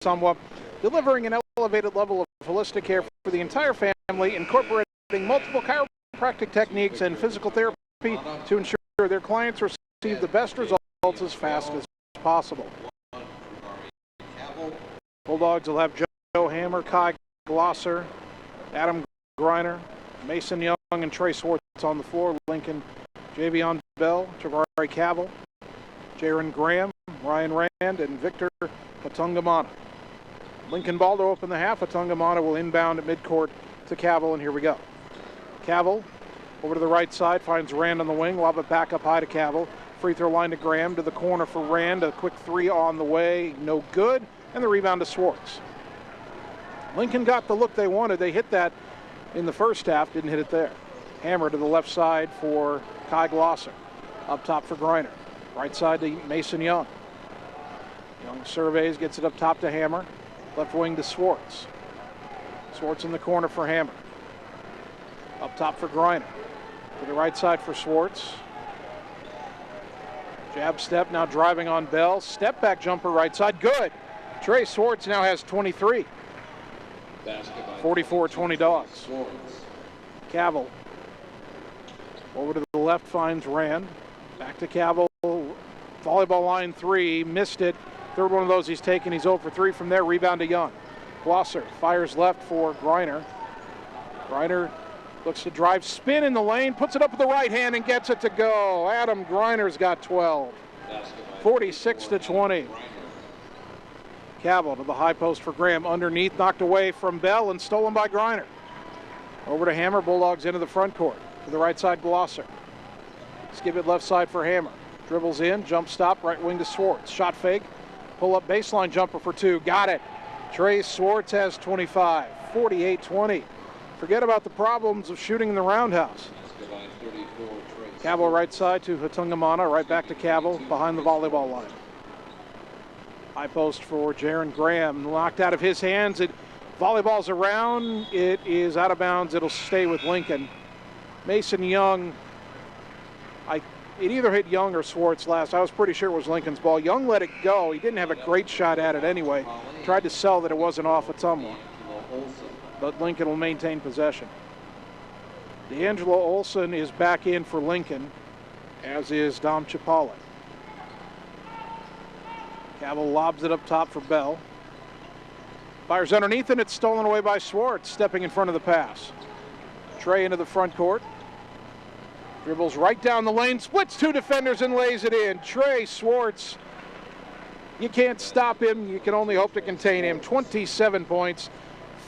Ottumwa, delivering an elevated level of holistic care for the entire family, incorporating multiple chiropractic techniques and physical therapy to ensure their clients receive the best results as fast as possible. Bulldogs will have Joe Hammer, Kai Glosser, Adam Greiner, Mason Young, and Trey Swartz on the floor. Lincoln, Javion Bell, Travari Cavill, Jaron Graham, Ryan Rand, and Victor Ottumwa. Lincoln ball to open the half. Ottumwa will inbound at midcourt to Cavill, and here we go. Cavill over to the right side, finds Rand on the wing, lob it back up high to Cavill. Free throw line to Graham, to the corner for Rand. A quick three on the way, no good. And the rebound to Swartz. Lincoln got the look they wanted. They hit that in the first half, didn't hit it there. Hammer to the left side for Kai Glosser. Up top for Greiner. Right side to Mason Young. Young surveys, gets it up top to Hammer. Left wing to Swartz. Swartz in the corner for Hammer. Up top for Greiner. To the right side for Swartz. Jab step, now driving on Bell. Step back jumper right side, good. Trey Swartz now has 23. 44-20 Dogs. Cavill over to the left, finds Rand. Back to Cavill. Volleyball line three, missed it. Third one of those he's taken. He's 0 for 3 from there. Rebound to Young. Glosser fires left for Greiner. Greiner looks to drive, spin in the lane, puts it up with the right hand and gets it to go. Adam Greiner's got 12. 46-20. Cavill to the high post for Graham. Underneath, knocked away from Bell and stolen by Greiner. Over to Hammer. Bulldogs into the front court. To the right side, Glosser. Skip it left side for Hammer. Dribbles in, jump stop, right wing to Swartz. Shot fake, pull up baseline jumper for two. Got it. Trey Swartz has 25. 48-20. Forget about the problems of shooting in the roundhouse. Cavill right side to Ottumwa. Right back to Cavill behind the volleyball line. High post for Jaron Graham, knocked out of his hands. Volleyball's around. It is out of bounds. It'll stay with Lincoln. Mason Young, it either hit Young or Swartz last. I was pretty sure it was Lincoln's ball. Young let it go. He didn't have a great shot at it anyway. Tried to sell that it wasn't off Ottumwa. But Lincoln will maintain possession. D'Angelo Olson is back in for Lincoln, as is Dom Chipale. Cavill lobs it up top for Bell. Fires underneath and it's stolen away by Swartz, stepping in front of the pass. Trey into the front court. Dribbles right down the lane, splits two defenders and lays it in. Trey Swartz, you can't stop him. You can only hope to contain him. 27 points,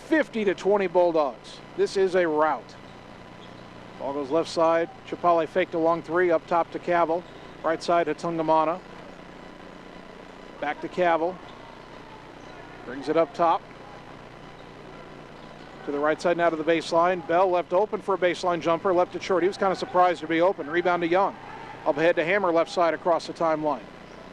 50-20 Bulldogs. This is a rout. Ball goes left side. Chipale faked a long three, up top to Cavill. Right side to Ottumwa. Back to Cavill. Brings it up top. To the right side now to the baseline. Bell left open for a baseline jumper. Left it short. He was kind of surprised to be open. Rebound to Young. Up ahead to Hammer left side across the timeline.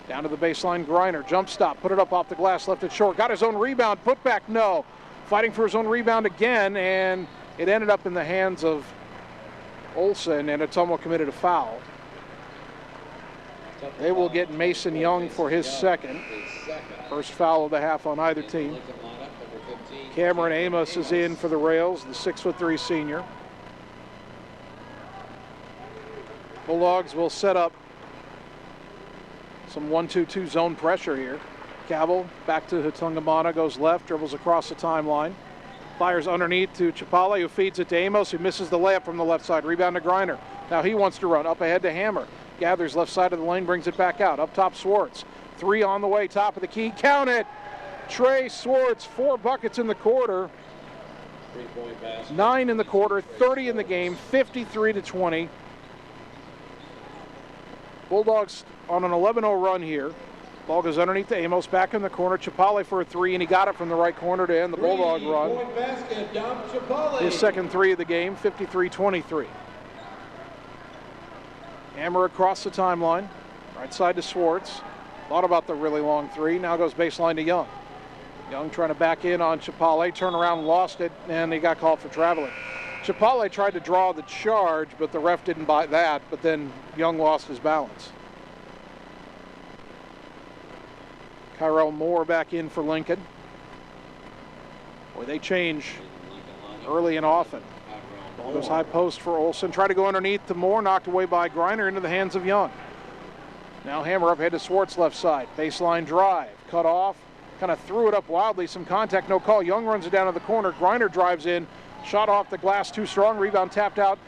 Down to the baseline, Greiner. Jump stop. Put it up off the glass. Left it short. Got his own rebound. Put back, no. Fighting for his own rebound again. And it ended up in the hands of Olson. And Ottumwa committed a foul. They will get Mason Young for his second. First foul of the half on either team. Cameron Amos is in for the Rails, the 6'3" senior. Bulldogs will set up some 1-2-2 zone pressure here. Cavill back to Ottumwa, goes left, dribbles across the timeline. Fires underneath to Chipale, who feeds it to Amos, who misses the layup from the left side. Rebound to Greiner. Now he wants to run up ahead to Hammer. Gathers left side of the lane, brings it back out. Up top, Swartz. Three on the way, top of the key. Count it! Trey Swartz, 4 buckets in the quarter. Three-point basket. 9 in the quarter, 30 in the game, 53-20. Bulldogs on an 11-0 run here. Ball goes underneath to Amos, back in the corner. Chapale for a three, and he got it from the right corner to end the Bulldog run. Three-point basket, Dom Chapale. His second three of the game, 53-23. Hammer across the timeline, right side to Swartz. Thought about the really long three, now goes baseline to Young. Young trying to back in on Chapale, turn around, lost it, and he got called for traveling. Chapale tried to draw the charge, but the ref didn't buy that, but then Young lost his balance. Kyrell Moore back in for Lincoln. Boy, they change early and often. Ball goes high post for Olson. Try to go underneath to Moore, knocked away by Griner into the hands of Young. Now Hammer up, head to Swartz left side. Baseline drive, cut off, kind of threw it up wildly, some contact, no call. Young runs it down to the corner. Griner drives in, shot off the glass, too strong. Rebound tapped out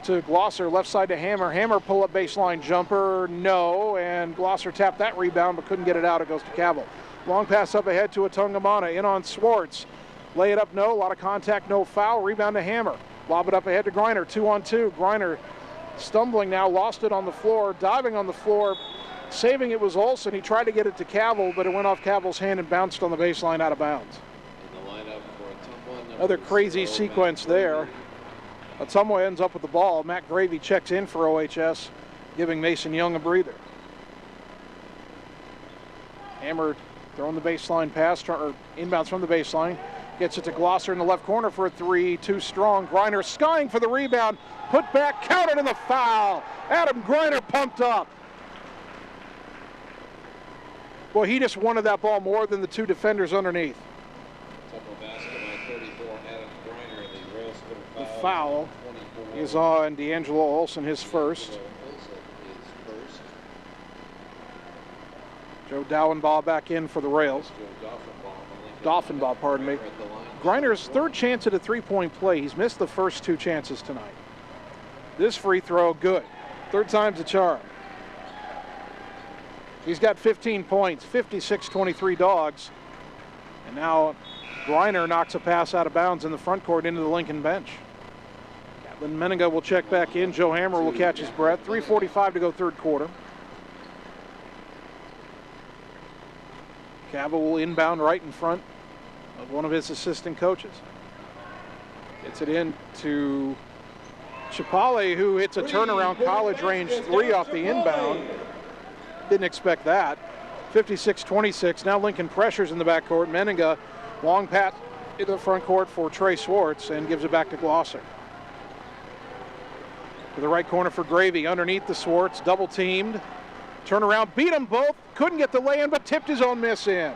to Glosser, left side to Hammer. Hammer pull up baseline jumper, no, and Glosser tapped that rebound but couldn't get it out. It goes to Cabell. Long pass up ahead to Ottumwa, in on Swartz. Lay it up, no, a lot of contact, no foul. Rebound to Hammer. Lob it up ahead to Griner, 2-on-2. Griner stumbling now, lost it on the floor, diving on the floor. Saving it was Olson. He tried to get it to Cabell, but it went off Cabell's hand and bounced on the baseline out of bounds. In the lineup for Ottumwa, Another crazy sequence there. Ottumwa ends up with the ball. Matt Gravy checks in for OHS, giving Mason Young a breather. Hammer throwing the baseline pass, or inbounds from the baseline. Gets it to Glosser in the left corner for a three, too strong. Griner skying for the rebound, put back, counted, and the foul. Adam Griner pumped up. Boy, he just wanted that ball more than the two defenders underneath. The foul is on D'Angelo Olson, his first. Joe Dauenbaugh back in for the Rails. Dauenbaugh, pardon me. Griner's third chance at a three-point play. He's missed the first two chances tonight. This free throw, good. Third time's a charm. He's got 15 points, 56-23 Dogs. And now Griner knocks a pass out of bounds in the front court into the Lincoln bench. Catlin Menninga will check back in. Joe Hammer will catch his breath. 3:45 to go third quarter. Cabell will inbound right in front of one of his assistant coaches. Gets it in to Chapale, who hits a turnaround college range three off the inbound. Didn't expect that. 56-26. Now Lincoln pressures in the backcourt. Menninga, long pat in the front court for Trey Swartz and gives it back to Glosser. To the right corner for Gravy. Underneath the Swartz, double teamed. Turn around, beat them both. Couldn't get the lay-in, but tipped his own miss in.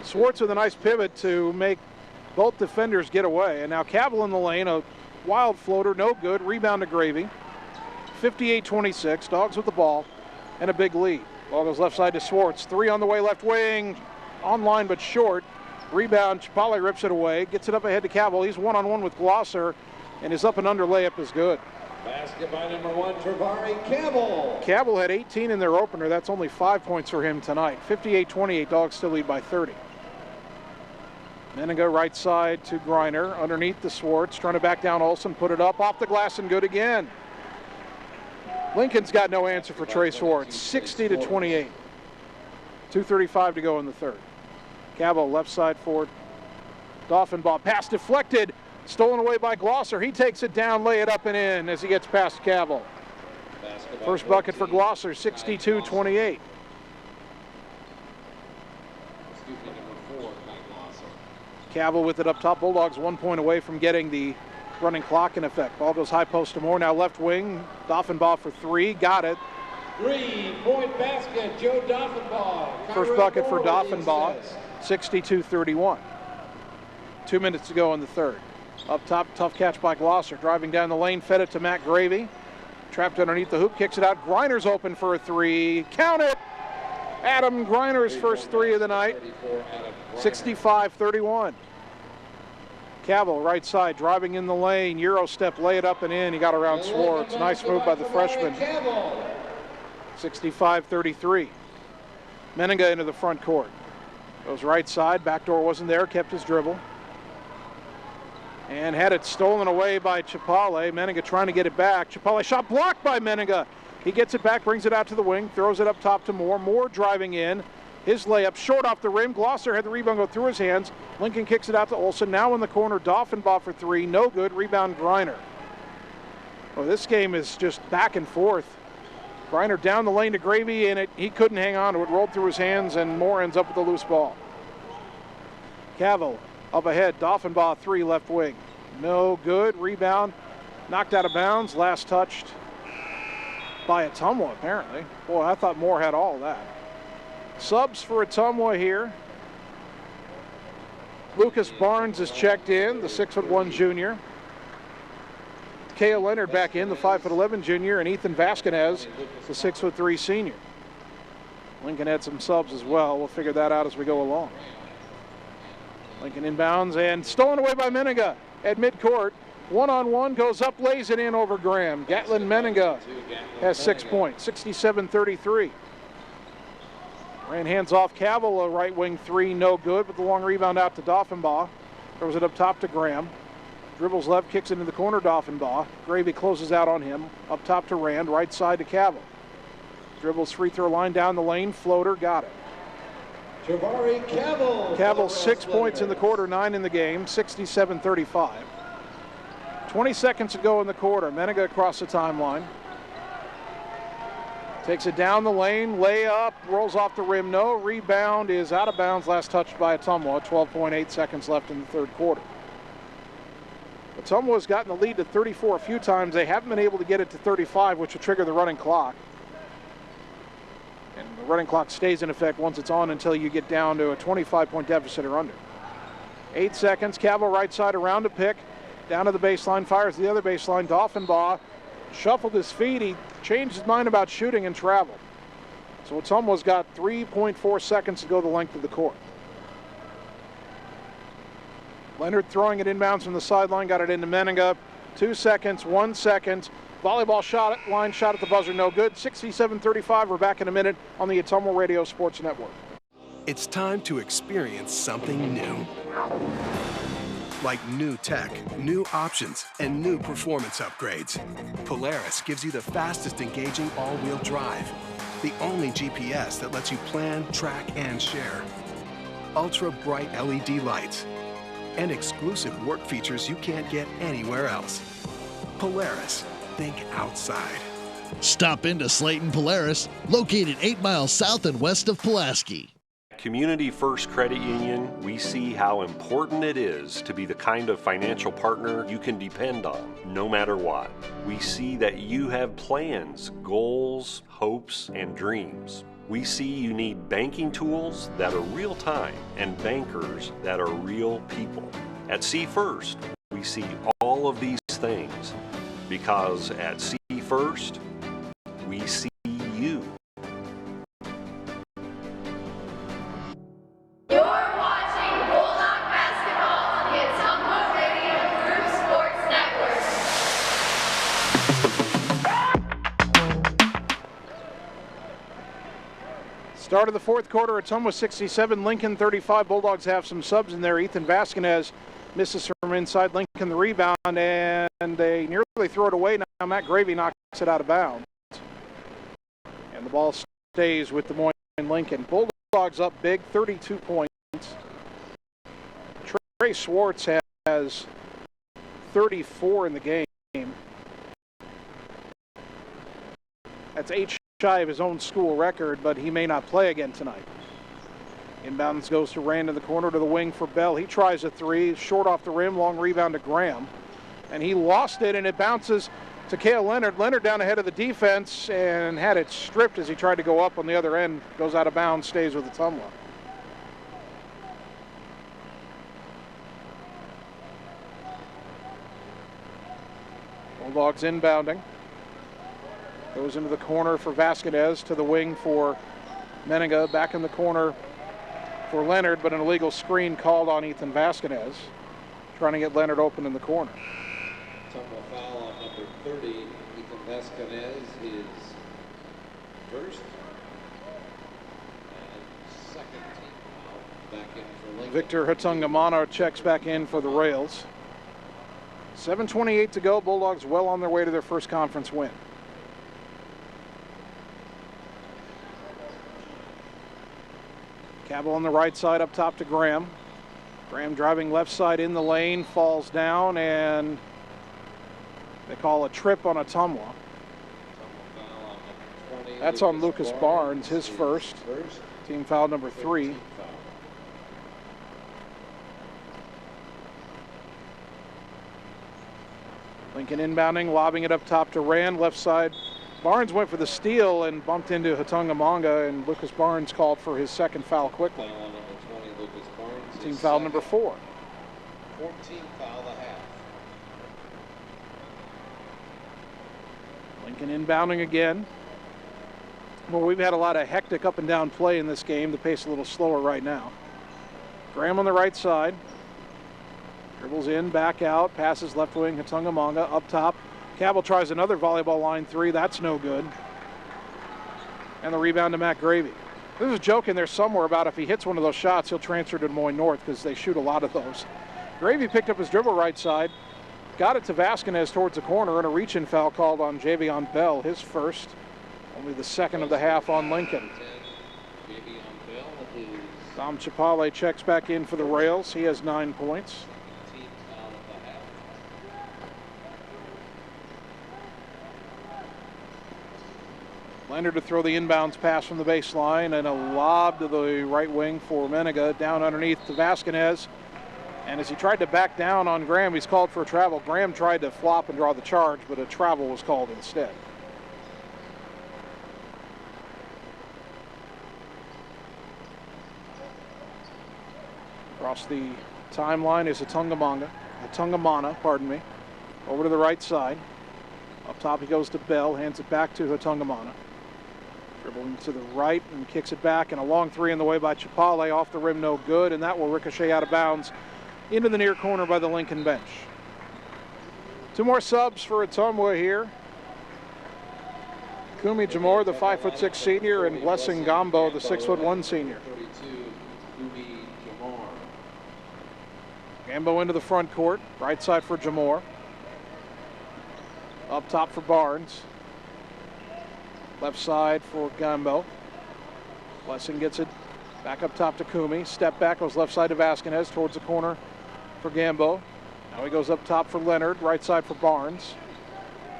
Swartz with a nice pivot to make both defenders get away. And now Cabell in the lane, a wild floater, no good. Rebound to Gravy. 58-26, Dogs with the ball and a big lead. Ball goes left side to Swartz. Three on the way, left wing, online but short. Rebound, Chapale rips it away, gets it up ahead to Cabell. He's one-on-one with Glosser, and his up and under layup is good. Basket by number one, Travari Cabell. Cabell had 18 in their opener. That's only 5 points for him tonight. 58-28, Dogs still lead by 30. Menninga right side to Griner, underneath the Swartz, trying to back down Olson, put it up, off the glass and good again. Lincoln's got no answer for Trey Swartz, 60-28. 2:35 to go in the third. Cabell left side forward. Dauenbaugh, pass deflected, stolen away by Glosser. He takes it down, lay it up and in as he gets past Cabell. First bucket for Glosser, 62-28. Cabell with it up top. Bulldogs 1 point away from getting the running clock in effect. Ball goes high post to Moore. Now left wing. Dauenbaugh for three. Got it. 3-point basket, Joe Dauenbaugh. First bucket for Dauenbaugh. 62-31. 2 minutes to go in the third. Up top, tough catch by Glosser. Driving down the lane, fed it to Matt Gravy. Trapped underneath the hoop, kicks it out. Griner's open for a three. Count it! Adam Griner's first three of the night. 65-31. Cabell, right side, driving in the lane. Euro step, lay it up and in. He got around Swartz. Nice move by the freshman. 65-33. Menninga into the front court. Goes right side. Backdoor wasn't there. Kept his dribble. and had it stolen away by Chapale. Menninga trying to get it back. Chapale shot blocked by Menninga. He gets it back, brings it out to the wing, throws it up top to Moore. Moore driving in. His layup short off the rim. Glosser had the rebound go through his hands. Lincoln kicks it out to Olsen. Now in the corner, Doffenbaugh for three. No good. Rebound Griner. Well, this game is just back and forth. Griner down the lane to Gravy, and he couldn't hang on to it. Rolled through his hands, and Moore ends up with the loose ball. Cavill up ahead. Doffenbaugh three left wing. No good. Rebound knocked out of bounds. Last touched by Ottumwa, apparently. Boy, I thought Moore had all that. Subs for Ottumwa here. Lucas Barnes is checked in, the 6'1" junior. Kale Leonard back in, the 5'11" junior, and Ethan Vasquez, the 6'3" senior. Lincoln had some subs as well. We'll figure that out as we go along. Lincoln inbounds and stolen away by Menninga at midcourt. One-on-one, goes up, lays it in over Graham. Gatlin Menninga has 6 points, 67-33. Ran hands off Cavill, a right wing three, no good, but the long rebound out to Doffenbaugh. Throws it up top to Graham. Dribbles left, kicks it into the corner, Doffenbaugh. Gravy closes out on him. Up top to Rand, right side to Cavill. Dribbles free throw line down the lane, floater, got it. Jabari Cavill. Cavill 6 points in the quarter, 9 in the game, 67-35. 20 seconds to go in the quarter. Menninga across the timeline. Takes it down the lane, layup, rolls off the rim, no. Rebound is out of bounds, last touched by Ottumwa. 12.8 seconds left in the third quarter. Ottumwa has gotten the lead to 34 a few times. They haven't been able to get it to 35, which will trigger the running clock. And the running clock stays in effect once it's on until you get down to a 25-point deficit or under. 8 seconds, Cavill right side around to pick. Down to the baseline, fires the other baseline. Doffenbaugh shuffled his feet. He changed his mind about shooting and traveled. So Ottumwa's got 3.4 seconds to go the length of the court. Leonard throwing it inbounds from the sideline, got it into Menninga. 2 seconds, 1 second. Volleyball shot, line shot at the buzzer, no good. 67-35, we're back in a minute on the Ottumwa Radio Sports Network. It's time to experience something new. Like new tech, new options, and new performance upgrades. Polaris gives you the fastest engaging all-wheel drive. The only GPS that lets you plan, track, and share. Ultra bright LED lights. And exclusive work features you can't get anywhere else. Polaris, think outside. Stop into Slayton Polaris, located 8 miles south and west of Pulaski. Community First Credit Union, we see how important it is to be the kind of financial partner you can depend on, no matter what. We see that you have plans, goals, hopes, and dreams. We see you need banking tools that are real-time and bankers that are real people. At See First, we see all of these things because at See First, we see you. You're watching Bulldog basketball on the Ottumwa Radio Group Sports Network. Start of the fourth quarter, Ottumwa 67, Lincoln 35. Bulldogs have some subs in there. Ethan Vasquez misses from inside. Lincoln the rebound, and they nearly throw it away. Now Matt Gravy knocks it out of bounds. And the ball stays with Des Moines Lincoln. Bulldogs up big, 32 points. Trey Schwartz has 34 in the game. That's 8 shy of his own school record, but he may not play again tonight. Inbounds goes to Rand in the corner to the wing for Bell. He tries a three, short off the rim, long rebound to Graham. And he lost it, and it bounces to Kale Leonard. Leonard down ahead of the defense and had it stripped as he tried to go up on the other end. Goes out of bounds, stays with Ottumwa. Bulldogs inbounding. Goes into the corner for Vasquez, to the wing for Menninga. Back in the corner for Leonard, but an illegal screen called on Ethan Vasquez. Trying to get Leonard open in the corner. Ottumwa foul on number 30, Ethan Vasquez, his first and second team foul. Back in for Lincoln. Victor Hatungamano checks back in for the Rails. 7:28 to go. Bulldogs well on their way to their first conference win. Cabell on the right side, up top to Graham. Graham driving left side in the lane, falls down, and they call a trip on Ottumwa. That's on Lucas Barnes, his first. Team foul number 3. Lincoln inbounding, lobbing it up top to Rand, left side. Barnes went for the steal and bumped into Ottumwa, and Lucas Barnes called for his second foul quickly. Team foul number 4. 14 foul the half. Lincoln inbounding again. Well, we've had a lot of hectic up and down play in this game. The pace a little slower right now. Graham on the right side. Dribbles in, back out, passes left wing, Ottumwa up top. Cabell tries another volleyball line 3. That's no good. And the rebound to Matt Gravy. There's a joke in there somewhere about if he hits one of those shots, he'll transfer to Des Moines North because they shoot a lot of those. Gravy picked up his dribble right side, got it to Vasquez towards the corner, and a reach-in foul called on Javion Bell, his first. Only the second of the half on Lincoln. Dom Chapale checks back in for the Rails. He has 9 points. Leonard to throw the inbounds pass from the baseline, and a lob to the right wing for Menega, down underneath to Vasquez. And as he tried to back down on Graham, he's called for a travel. Graham tried to flop and draw the charge, but a travel was called instead. Across the timeline is Ottumwa, pardon me. Over to the right side. Up top he goes to Bell, hands it back to Ottumwa. Dribbling to the right and kicks it back, and a long 3 in the way by Chapale, off the rim, no good, and that will ricochet out of bounds into the near corner by the Lincoln bench. 2 more subs for Ottumwa here. Kumi Jamor, the 5'6" senior, and Blessing Gambo, the 6'1" senior. Gambo into the front court, right side for Jamor. Up top for Barnes. Left side for Gambo. Blessing gets it back up top to Kumi. Step back, goes left side to Vasquez, towards the corner for Gambo. Now he goes up top for Leonard, right side for Barnes.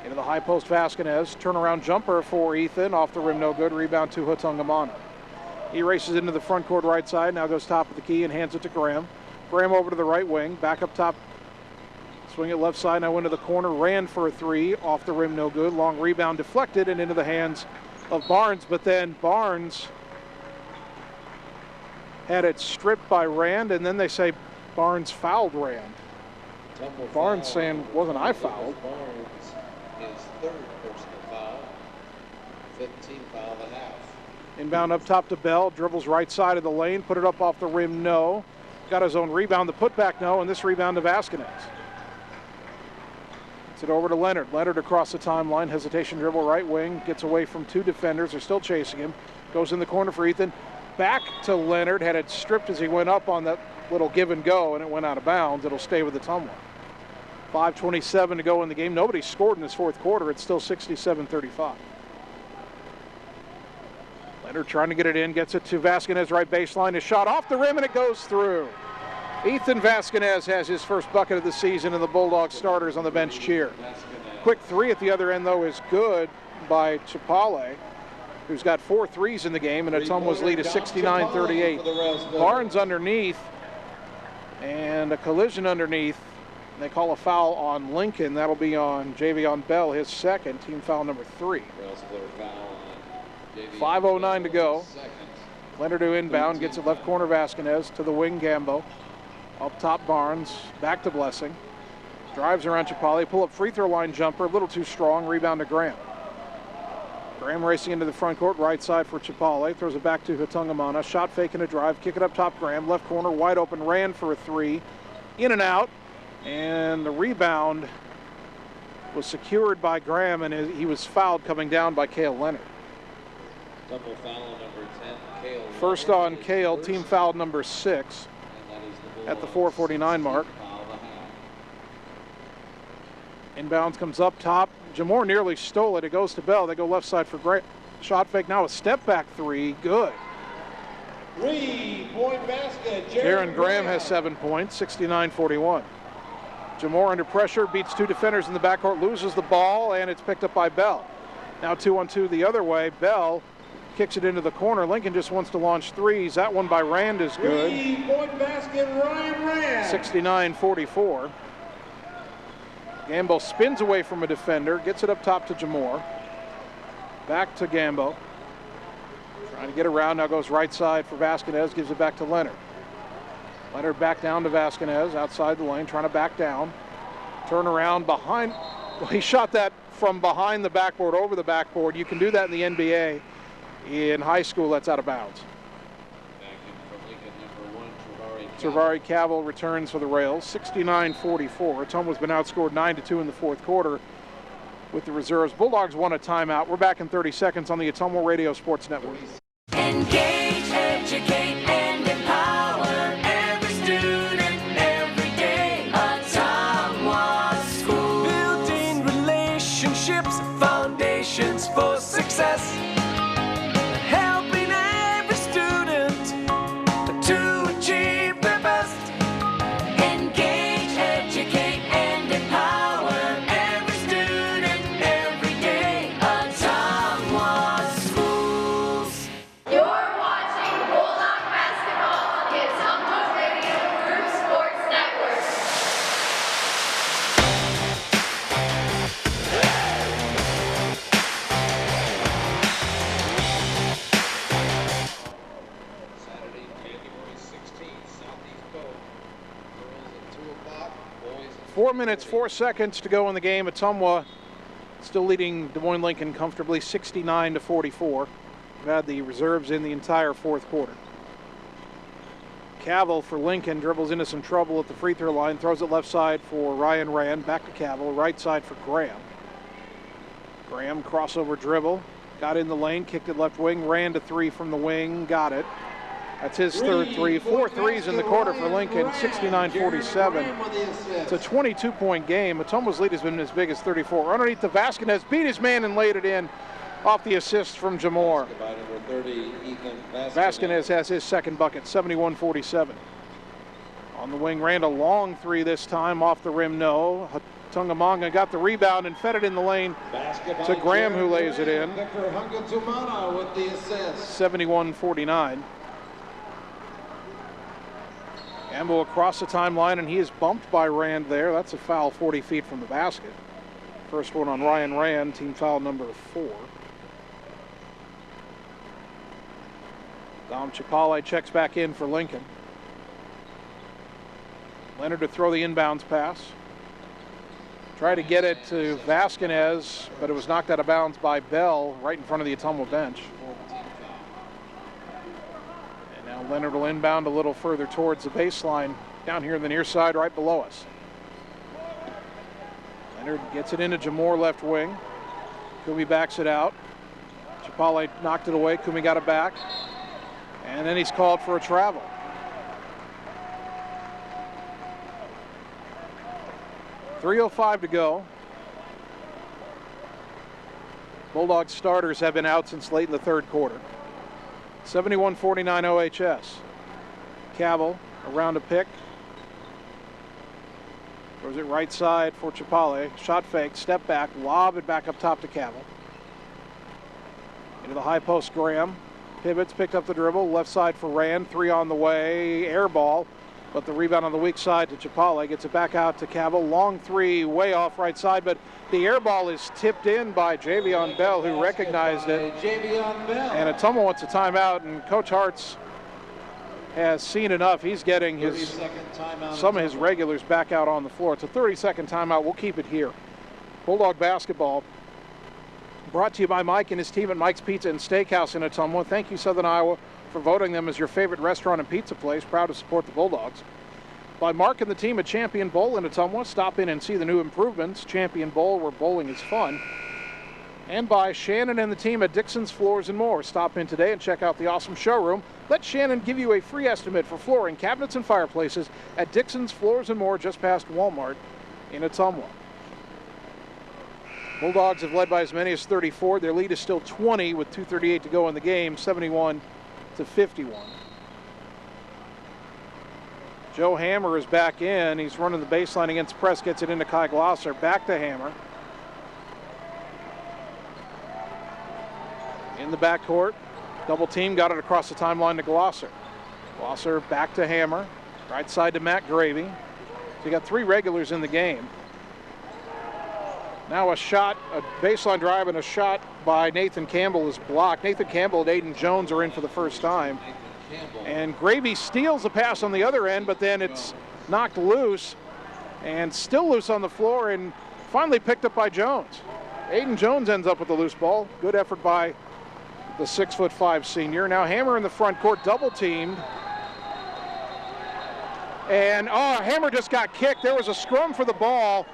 Into the high post, Vasquez. Turnaround jumper for Ethan, off the rim, no good. Rebound to Ottumwa. He races into the front court right side, now goes top of the key and hands it to Graham. Graham over to the right wing, back up top. Swing it left side, now into the corner, ran for a 3, off the rim, no good. Long rebound deflected and into the hands of Barnes, but then Barnes had it stripped by Rand, and then they say Barnes fouled Rand. Barnes saying, wasn't I fouled? Barnes, his 3rd personal foul. 15 foul the half. Inbound up top to Bell, dribbles right side of the lane, put it up off the rim, no. Got his own rebound, the putback, no, and this rebound to Vasquez. It over to Leonard. Leonard across the timeline. Hesitation dribble right wing. Gets away from 2 defenders. They're still chasing him. Goes in the corner for Ethan. Back to Leonard. Had it stripped as he went up on that little give and go, and it went out of bounds. It'll stay with the Ottumwa. 5:27 to go in the game. Nobody scored in this 4th quarter. It's still 67-35. Leonard trying to get it in. Gets it to Vasquez, right baseline. His shot off the rim, and it goes through. Ethan Vasquez has his first bucket of the season, and the Bulldogs starters on the bench cheer. Quick 3 at the other end, though, is good by Chapale, who's got 4 threes in the game, and Ottumwa's lead is 69-38. Barnes underneath, and a collision underneath. And they call a foul on Lincoln. That'll be on Javion Bell, his 2nd, team foul number 3. 5:09 to go. Leonard to inbound, gets it left corner Vasquez, to the wing Gambo. Up top Barnes, back to Blessing. Drives around Chapale, pull up free throw line jumper, a little too strong, rebound to Graham. Graham racing into the front court, right side for Chapale, throws it back to Ottumwa. Shot fake and a drive, kick it up top Graham, left corner, wide open, ran for a 3. In and out, and the rebound was secured by Graham, and he was fouled coming down by Cale Leonard. Double foul on number 10, Cale. First on Cale, team foul number 6 at the 4:49 mark. Inbounds comes up top. Jamore nearly stole it. It goes to Bell. They go left side for Gray. Shot fake now, a step back three. Good. 3-point basket. Jaron Graham has 7 points, 69-41. Jamore under pressure, beats two defenders in the backcourt, loses the ball, and it's picked up by Bell. Now 2-on-2 the other way. Bell kicks it into the corner. Lincoln just wants to launch threes. That one by Rand is good. 3-point basket, Ryan Rand. 69-44. Gambo spins away from a defender, gets it up top to Jamore. Back to Gambo. Trying to get around, now goes right side for Vasquez, gives it back to Leonard. Leonard back down to Vasquez, outside the lane, trying to back down. Turn around behind, well, he shot that from behind the backboard, over the backboard. You can do that in the NBA. In high school, that's out of bounds. Servari Cavill returns for the Rails, 69-44. Ottumwa's been outscored 9-2 in the fourth quarter with the reserves. Bulldogs won a timeout. We're back in 30 seconds on the Ottumwa Radio Sports Network. Engage, educate, and empower every student every day. Ottumwa School. Building relationships, foundations for success. Helping every student to achieve their best. Engage, educate, and empower every student every day. Ottumwa Schools. You're watching Bulldog basketball on the Ottumwa Radio Group Sports Network. Saturday, January 16th, Southeast Boat. Girls at 2 o'clock, boys at 4 minutes, 4 seconds to go in the game. Ottumwa still leading Des Moines Lincoln comfortably, 69-44. We've had the reserves in the entire fourth quarter. Cavill for Lincoln dribbles into some trouble at the free throw line, throws it left side for Ryan Rand, back to Cavill, right side for Graham. Graham crossover dribble, got in the lane, kicked it left wing, Rand a three from the wing, got it. That's his third three. 4 threes in the quarter for Lincoln, 69-47. It's a 22-point game. Ottumwa's lead has been as big as 34. Underneath the Vasquez, beat his man and laid it in off the assist from Jamore. by number 30, Ethan Vasquez has his second bucket, 71-47. On the wing, Rand a long three this time, off the rim, no. Tungamanga got the rebound and fed it in the lane to Graham, who lays it in. Victor Hungatumana with the assist. 71-49. Gambo across the timeline, and he is bumped by Rand there. That's a foul 40 feet from the basket. First one on Ryan Rand, team foul number 4. Dom Chipale checks back in for Lincoln. Leonard to throw the inbounds pass. Tried to get it to Vasquez, but it was knocked out of bounds by Bell right in front of the Ottumwa bench. And now Leonard will inbound a little further towards the baseline, down here in the near side right below us. Leonard gets it into Jamore left wing. Kumi backs it out. Chipale knocked it away. Kumi got it back. And then he's called for a travel. .305 to go. Bulldogs starters have been out since late in the third quarter. 71-49 OHS. Cavill around a pick. Throws it right side for Chipale. Shot fake, step back, lob it back up top to Cavill. Into the high post, Graham. Pivots, picked up the dribble, left side for Rand, three on the way, air ball, but the rebound on the weak side to Chipale, gets it back out to Cavill, long three, way off right side, but the air ball is tipped in by Javion Bell, who recognized it, and Ottumwa wants a timeout, and Coach Hartz has seen enough. He's getting some of his regulars back out on the floor. It's a 30-second timeout. We'll keep it here. Bulldog basketball brought to you by Mike and his team at Mike's Pizza and Steakhouse in Ottumwa. Thank you, Southern Iowa, for voting them as your favorite restaurant and pizza place. Proud to support the Bulldogs. By Mark and the team at Champion Bowl in Ottumwa. Stop in and see the new improvements. Champion Bowl, where bowling is fun. And by Shannon and the team at Dixon's Floors and More. Stop in today and check out the awesome showroom. Let Shannon give you a free estimate for flooring, cabinets, and fireplaces at Dixon's Floors and More, just past Walmart in Ottumwa. Bulldogs have led by as many as 34. Their lead is still 20 with 2:38 to go in the game, 71-51. Joe Hammer is back in. He's running the baseline against press, gets it into Kai Glosser. Back to Hammer. In the backcourt, double team, got it across the timeline to Glosser. Glosser back to Hammer. Right side to Matt Gravy. So you got 3 regulars in the game. Now a shot, a baseline drive and a shot by Nathan Campbell is blocked. Nathan Campbell and Aiden Jones are in for the first time. And Gravy steals the pass on the other end, but then it's knocked loose and still loose on the floor and finally picked up by Jones. Aiden Jones ends up with the loose ball. Good effort by the 6'5" senior. Now Hammer in the front court, double teamed. And Hammer just got kicked. There was a scrum for the ball.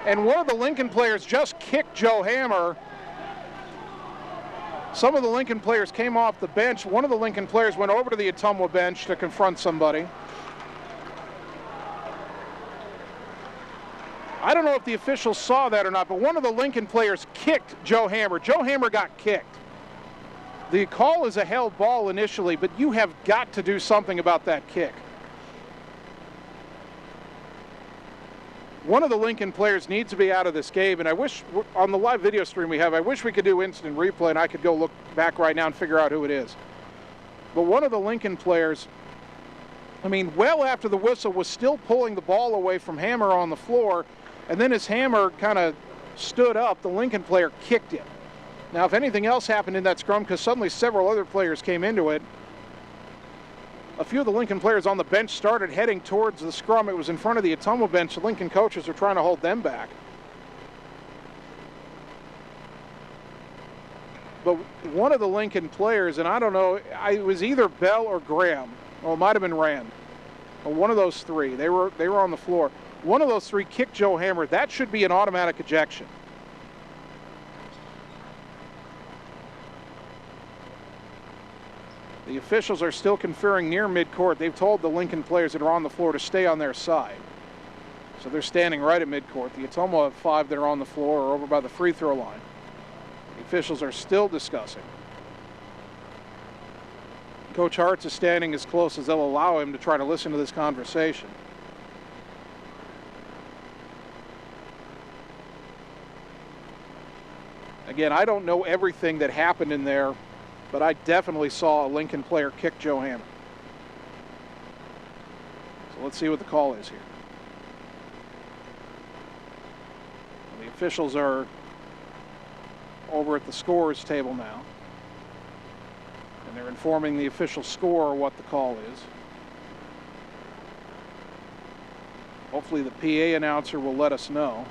And one of the Lincoln players just kicked Joe Hammer. Some of the Lincoln players came off the bench. One of the Lincoln players went over to the Ottumwa bench to confront somebody. I don't know if the officials saw that or not, but one of the Lincoln players kicked Joe Hammer. Joe Hammer got kicked. The call is a held ball initially, but you have got to do something about that kick. One of the Lincoln players needs to be out of this game, and I wish, on the live video stream we have, I wish we could do instant replay and I could go look back right now and figure out who it is. But one of the Lincoln players, I mean, well after the whistle, was still pulling the ball away from Hammer on the floor, and then as Hammer kind of stood up, the Lincoln player kicked it. Now, if anything else happened in that scrum, because suddenly several other players came into it, a few of the Lincoln players on the bench started heading towards the scrum. It was in front of the Ottumwa bench. The Lincoln coaches are trying to hold them back. But one of the Lincoln players, and I don't know, it was either Bell or Graham. Well, it might have been Rand. Or one of those 3. They were on the floor. One of those 3 kicked Joe Hammer. That should be an automatic ejection. The officials are still conferring near midcourt. They've told the Lincoln players that are on the floor to stay on their side. So they're standing right at midcourt. The Ottumwa 5 that are on the floor are over by the free throw line. The officials are still discussing. Coach Hartz is standing as close as they'll allow him to try to listen to this conversation. Again, I don't know everything that happened in there, but I definitely saw a Lincoln player kick Joe Hammer. So let's see what the call is here. The officials are over at the scorers table now, and they're informing the official scorer what the call is. Hopefully the PA announcer will let us know.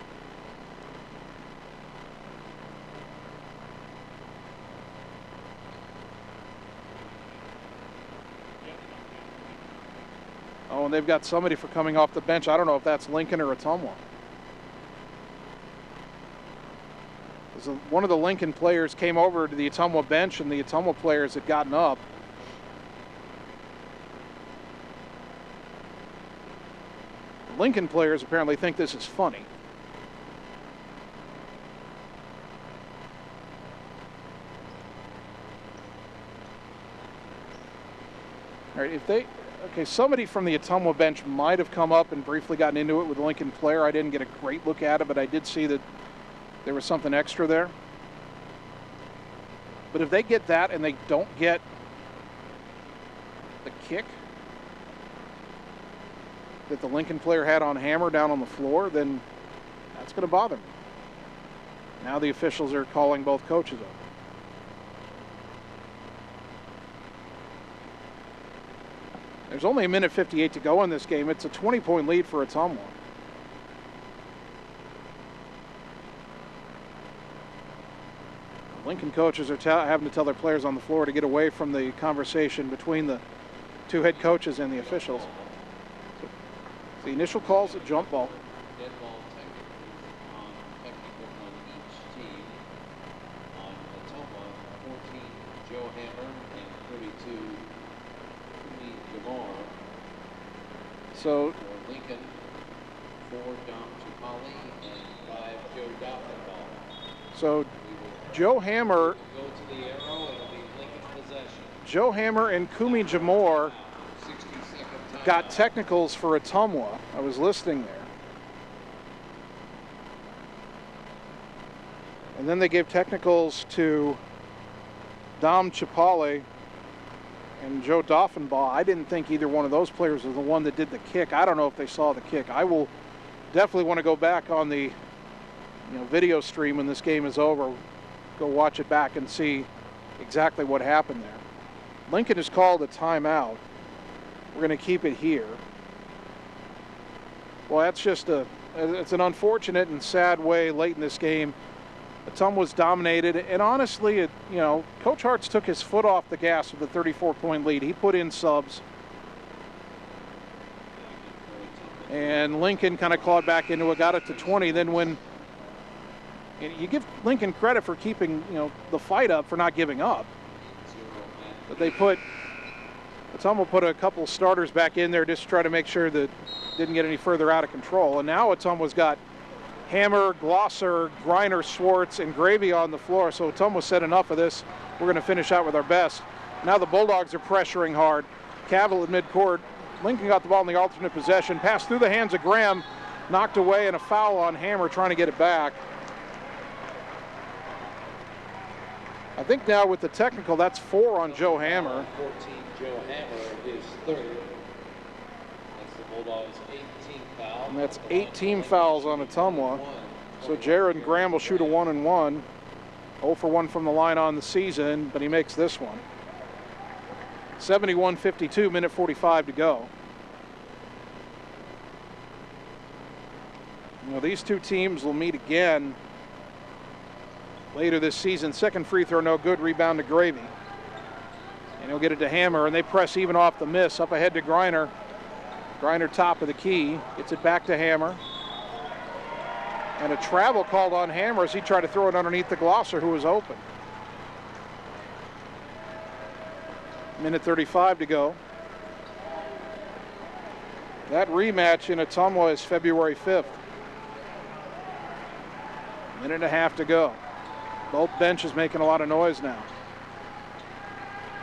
Oh, and they've got somebody for coming off the bench. I don't know if that's Lincoln or Ottumwa. One of the Lincoln players came over to the Ottumwa bench, and the Ottumwa players had gotten up. The Lincoln players apparently think this is funny. All right, okay, somebody from the Ottumwa bench might have come up and briefly gotten into it with a Lincoln player. I didn't get a great look at it, but I did see that there was something extra there. But if they get that and they don't get the kick that the Lincoln player had on Hammer down on the floor, then that's going to bother me. Now the officials are calling both coaches up. There's only 1:58 to go in this game. It's a 20-point lead for Ottumwa. Lincoln coaches are having to tell their players on the floor to get away from the conversation between the 2 head coaches and the officials. The initial call's a jump ball. Dead ball technical on each team. On Ottumwa, 14, Joe Hammer, and 32, Jamar. So for Lincoln, 4, Dom Chupali, and 5, Joe Doppelbaum. So Joe Hammer and Kumi Jamor got technicals for Ottumwa. I was listening there. And then they gave technicals to Dom Chipale and Joe Doffenbaugh. I didn't think either one of those players was the one that did the kick. I don't know if they saw the kick. I will definitely want to go back on the video stream when this game is over. Go watch it back and see exactly what happened there. Lincoln has called a timeout. We're going to keep it here. Well, that's just it's an unfortunate and sad way late in this game. Ottumwa was dominated, and honestly, Coach Hartz took his foot off the gas with a 34-point lead. He put in subs, and Lincoln kind of clawed back into it, got it to 20. Then when you give Lincoln credit for keeping the fight up, for not giving up, but Ottumwa put a couple starters back in there just to try to make sure that didn't get any further out of control. And now Ottumwa's got Hammer, Glosser, Griner, Schwartz, and Gravy on the floor. So Ottumwa said enough of this. We're going to finish out with our best. Now the Bulldogs are pressuring hard. Cavill at midcourt. Lincoln got the ball in the alternate possession. Passed through the hands of Graham. Knocked away, and a foul on Hammer trying to get it back. I think now with the technical, that's 4 on Joe Hammer. 14, Joe Hammer, his third. That's the Bulldogs' 18th foul. And that's 18 fouls on Ottumwa. So Jared Graham will shoot a 1-and-1. 0 for 1 from the line on the season, but he makes this one. 71-52, minute 45 to go. These two teams will meet again later this season. Second free throw, no good. Rebound to Gravy. And he'll get it to Hammer, and they press even off the miss. Up ahead to Griner. Griner top of the key. Gets it back to Hammer. And a travel called on Hammer as he tried to throw it underneath the Glosser, who was open. Minute 35 to go. That rematch in Ottumwa is February 5th. Minute and a half to go. Both benches making a lot of noise now.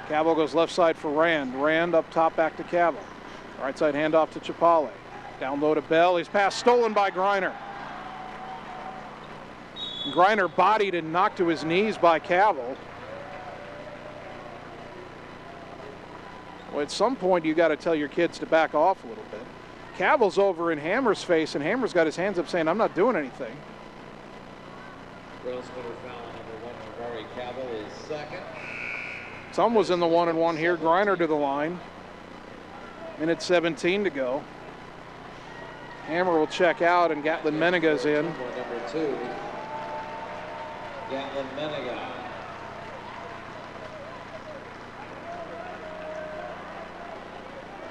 Cavill goes left side for Rand. Rand up top back to Cavill. Right side handoff to Chipale. Down low to Bell. His pass stolen by Griner. Griner bodied and knocked to his knees by Cavill. Well, at some point you got to tell your kids to back off a little bit. Cavill's over in Hammer's face, and Hammer's got his hands up saying, "I'm not doing anything." Railsplitter foul number 1 for Gary Cavill is second. Some was in the 1-and-1 here. Griner to the line. Minute 17 to go. Hammer will check out, and Gatlin Menega's in. Number 2, Gatlin Menega.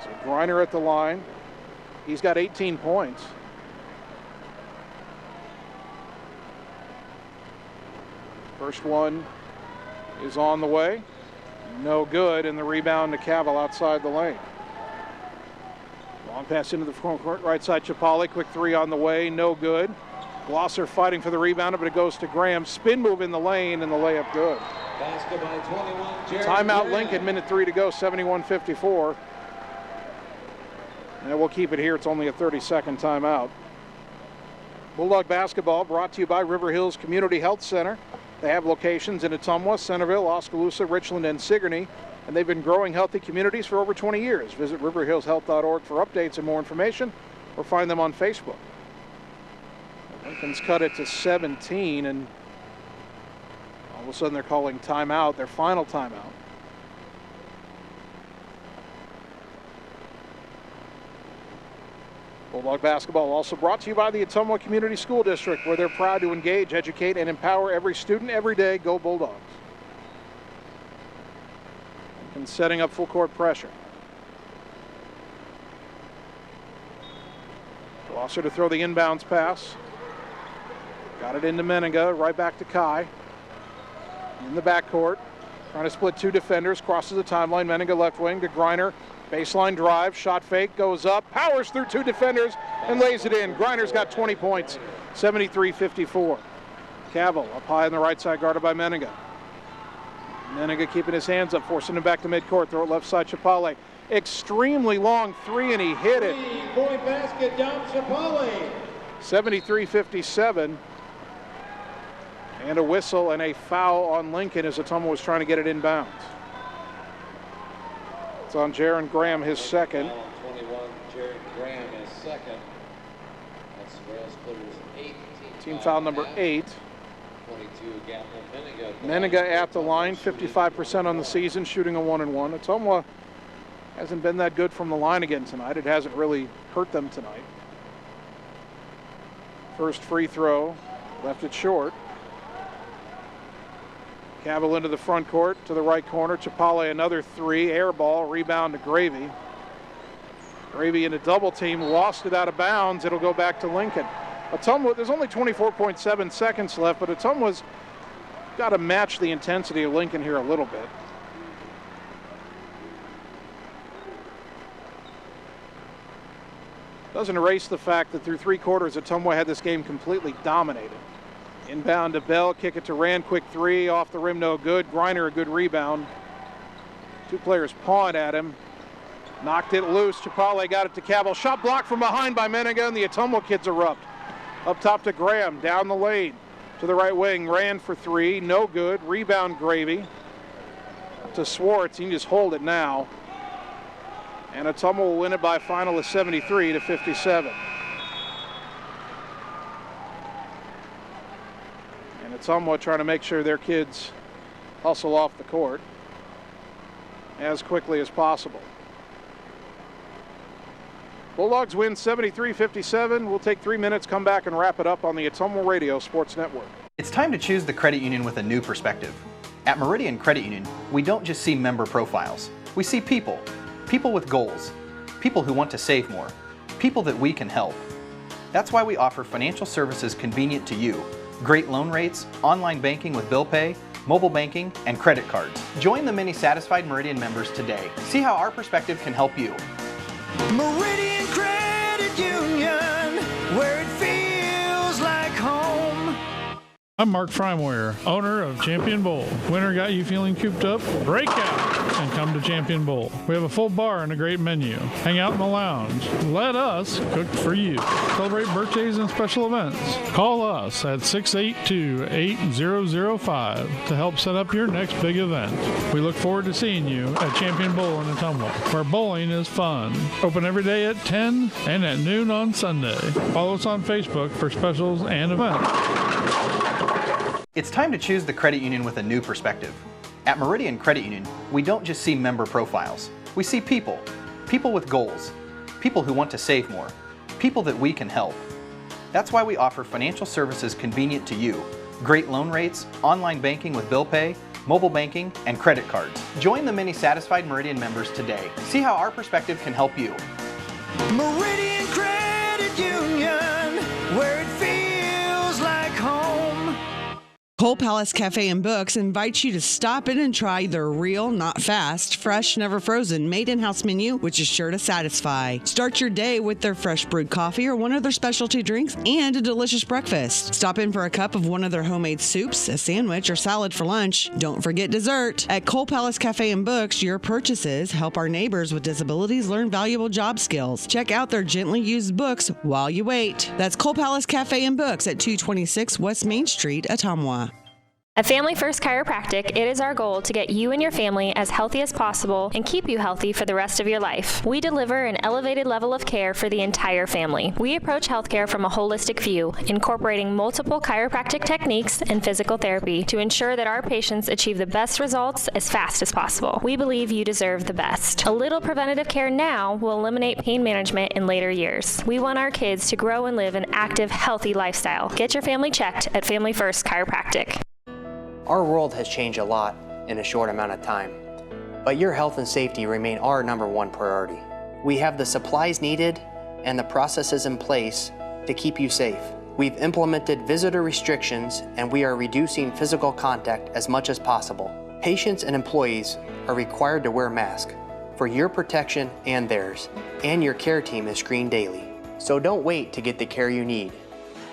So Griner at the line. He's got 18 points. First one is on the way. No good, and the rebound to Cavill outside the lane. Long pass into the front court, right side Chipale. Quick three on the way, no good. Glosser fighting for the rebound, but it goes to Graham. Spin move in the lane, and the layup good. Basket by 21, Jared Timeout Graham. Lincoln, minute 3 to go, 71-54. And we'll keep it here. It's only a 30-second timeout. Bulldog basketball brought to you by River Hills Community Health Center. They have locations in Ottumwa, Centerville, Oskaloosa, Richland, and Sigourney, and they've been growing healthy communities for over 20 years. Visit riverhillshealth.org for updates and more information, or find them on Facebook. Lincoln's cut it to 17, and all of a sudden they're calling timeout, their final timeout. Bulldog basketball also brought to you by the Ottumwa Community School District, where they're proud to engage, educate, and empower every student every day. Go Bulldogs. And setting up full court pressure. Glosser to throw the inbounds pass. Got it into Menega, right back to Kai. In the backcourt, trying to split two defenders, crosses the timeline. Menega left wing to Griner. Baseline drive, shot fake, goes up, powers through two defenders, and lays it in. Griner's got 20 points, 73-54. Cavill up high on the right side, guarded by Meniga. Meniga keeping his hands up, forcing him back to midcourt. Throw it left side, Chapale. Extremely long three, and he hit it. 3-point basket, Dom Chapale. 73-57. And a whistle and a foul on Lincoln as Ottumwa was trying to get it inbounds. It's on Jaron Graham, his second. 21, Jaron Graham, his second. That's Railsplitters' 8. Team foul number 8. 22, Gatlin Meniga at the line, 55% on the season, shooting a 1-and-1. Ottumwa hasn't been that good from the line again tonight. It hasn't really hurt them tonight. First free throw, left it short. Cavill into the front court to the right corner. Chapale another three, air ball, rebound to Gravy. Gravy in a double team, lost it out of bounds. It'll go back to Lincoln. Ottumwa, there's only 24.7 seconds left, but Ottumwa's got to match the intensity of Lincoln here a little bit. Doesn't erase the fact that through three quarters, Ottumwa had this game completely dominated. Inbound to Bell, kick it to Rand, quick three, off the rim, no good. Griner, a good rebound. Two players pawing at him. Knocked it loose, Chapale got it to Cavill. Shot blocked from behind by Meniga, and the Ottumwa kids erupt. Up top to Graham, down the lane. To the right wing, Rand for three, no good. Rebound Gravy. To Swartz, he can just hold it now. And Ottumwa will win it by a final of 73-57. And Ottumwa trying to make sure their kids hustle off the court as quickly as possible. Bulldogs win 73-57. We'll take 3 minutes, come back and wrap it up on the Ottumwa Radio Sports Network. It's time to choose the credit union with a new perspective. At Meridian Credit Union, we don't just see member profiles. We see people. People with goals. People who want to save more. People that we can help. That's why we offer financial services convenient to you. Great loan rates, online banking with bill pay, mobile banking, and credit cards. Join the many satisfied Meridian members today. See how our perspective can help you. Meridian Credit Union, where it feels like home. I'm Mark Frymoyer, owner of Champion Bowl. Winter got you feeling cooped up? Break out and come to Champion Bowl. We have a full bar and a great menu. Hang out in the lounge. Let us cook for you. Celebrate birthdays and special events. Call us at 682-8005 to help set up your next big event. We look forward to seeing you at Champion Bowl in Ottumwa, where bowling is fun. Open every day at 10 and at noon on Sunday. Follow us on Facebook for specials and events. It's time to choose the credit union with a new perspective. At Meridian Credit Union, we don't just see member profiles. We see people. People with goals. People who want to save more. People that we can help. That's why we offer financial services convenient to you. Great loan rates, online banking with bill pay, mobile banking, and credit cards. Join the many satisfied Meridian members today. See how our perspective can help you. Meridian Credit Union, where it feels like home. Coal Palace Cafe and Books invites you to stop in and try their real, not fast, fresh, never frozen, made in-house menu, which is sure to satisfy. Start your day with their fresh brewed coffee or one of their specialty drinks and a delicious breakfast. Stop in for a cup of one of their homemade soups, a sandwich, or salad for lunch. Don't forget dessert. At Coal Palace Cafe and Books, your purchases help our neighbors with disabilities learn valuable job skills. Check out their gently used books while you wait. That's Coal Palace Cafe and Books at 226 West Main Street, Ottumwa. At Family First Chiropractic, it is our goal to get you and your family as healthy as possible and keep you healthy for the rest of your life. We deliver an elevated level of care for the entire family. We approach healthcare from a holistic view, incorporating multiple chiropractic techniques and physical therapy to ensure that our patients achieve the best results as fast as possible. We believe you deserve the best. A little preventative care now will eliminate pain management in later years. We want our kids to grow and live an active, healthy lifestyle. Get your family checked at Family First Chiropractic. Our world has changed a lot in a short amount of time, but your health and safety remain our #1 priority. We have the supplies needed and the processes in place to keep you safe. We've implemented visitor restrictions and we are reducing physical contact as much as possible. Patients and employees are required to wear masks for your protection and theirs, and your care team is screened daily. So don't wait to get the care you need.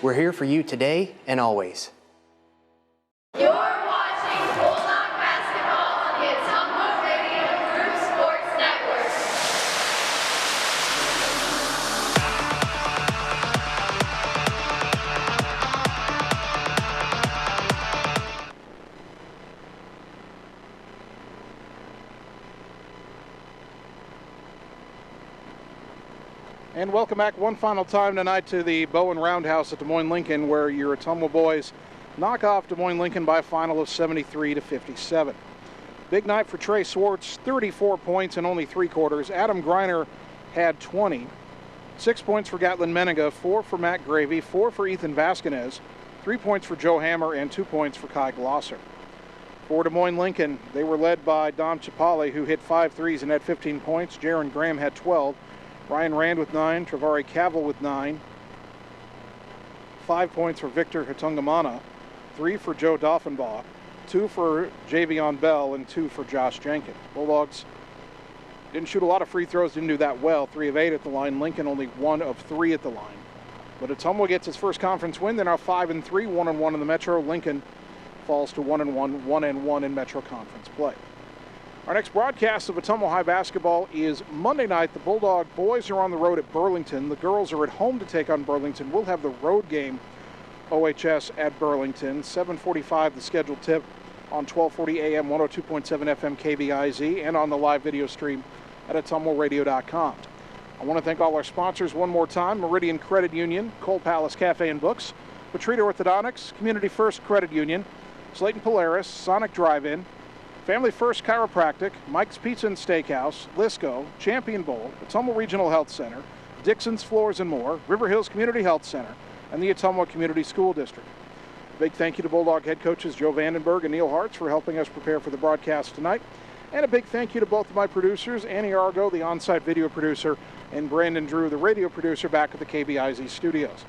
We're here for you today and always. And welcome back one final time tonight to the Bowen Roundhouse at Des Moines Lincoln, where your Ottumwa boys knock off Des Moines Lincoln by a final of 73-57. Big night for Trey Swartz, 34 points in only 3 quarters. Adam Greiner had 20. 6 points for Gatlin Menninga, 4 for Matt Gravy, 4 for Ethan Vasquez, 3 points for Joe Hammer, and 2 points for Kai Glosser. For Des Moines Lincoln, they were led by Dom Chipali, who hit 5 threes and had 15 points. Jaron Graham had 12. Ryan Rand with 9, Travari Cavill with 9. 5 points for Victor Hatungamana, 3 for Joe Doffenbaugh, 2 for Javion Bell, and 2 for Josh Jenkins. Bulldogs didn't shoot a lot of free throws, didn't do that well. 3 of 8 at the line. Lincoln only 1 of 3 at the line. But Ottumwa gets its first conference win. They're now 5-3, 1-1 in the Metro. Lincoln falls to 1-1, 1-1 in Metro Conference play. Our next broadcast of Ottumwa High basketball is Monday night. The Bulldog boys are on the road at Burlington. The girls are at home to take on Burlington. We'll have the road game, OHS at Burlington. 7:45 the scheduled tip on 1240 AM, 102.7 FM KBIZ, and on the live video stream at ottumwaradio.com. I want to thank all our sponsors one more time: Meridian Credit Union, Coal Palace Cafe and Books, Petrita Orthodontics, Community First Credit Union, Slayton Polaris, Sonic Drive-In, Family First Chiropractic, Mike's Pizza and Steakhouse, Lisco, Champion Bowl, Ottumwa Regional Health Center, Dixon's Floors and More, River Hills Community Health Center, and the Ottumwa Community School District. A big thank you to Bulldog head coaches Joe Vandenberg and Neil Hartz for helping us prepare for the broadcast tonight. And a big thank you to both of my producers, Annie Argo, the on-site video producer, and Brandon Drew, the radio producer, back at the KBIZ studios.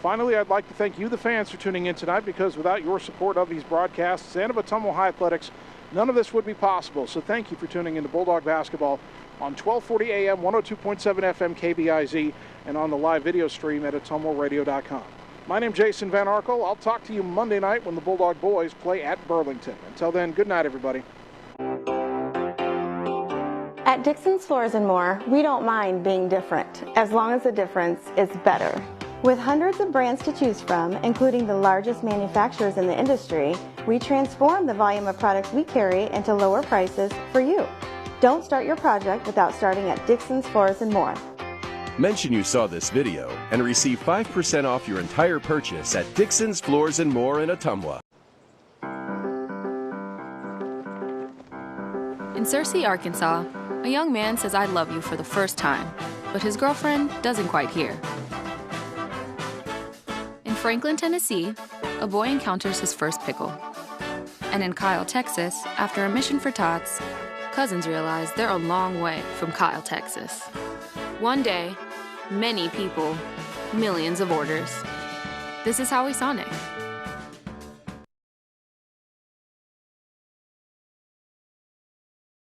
Finally, I'd like to thank you, the fans, for tuning in tonight, because without your support of these broadcasts and of Ottumwa High Athletics, none of this would be possible. So thank you for tuning in to Bulldog Basketball on 1240 AM, 102.7 FM KBIZ, and on the live video stream at ottumwaradio.com. My name's Jason Van Arkel. I'll talk to you Monday night when the Bulldog boys play at Burlington. Until then, good night, everybody. At Dixon's Floors and More, we don't mind being different, as long as the difference is better. With hundreds of brands to choose from, including the largest manufacturers in the industry, we transform the volume of products we carry into lower prices for you. Don't start your project without starting at Dixon's Floors and More. Mention you saw this video and receive 5% off your entire purchase at Dixon's Floors and More in Ottumwa. In Searcy, Arkansas, a young man says I love you for the first time, but his girlfriend doesn't quite hear. In Franklin, Tennessee, a boy encounters his first pickle. And in Kyle, Texas, after a mission for tots, cousins realize they're a long way from Kyle, Texas. One day, many people, millions of orders. This is Howie Sonic.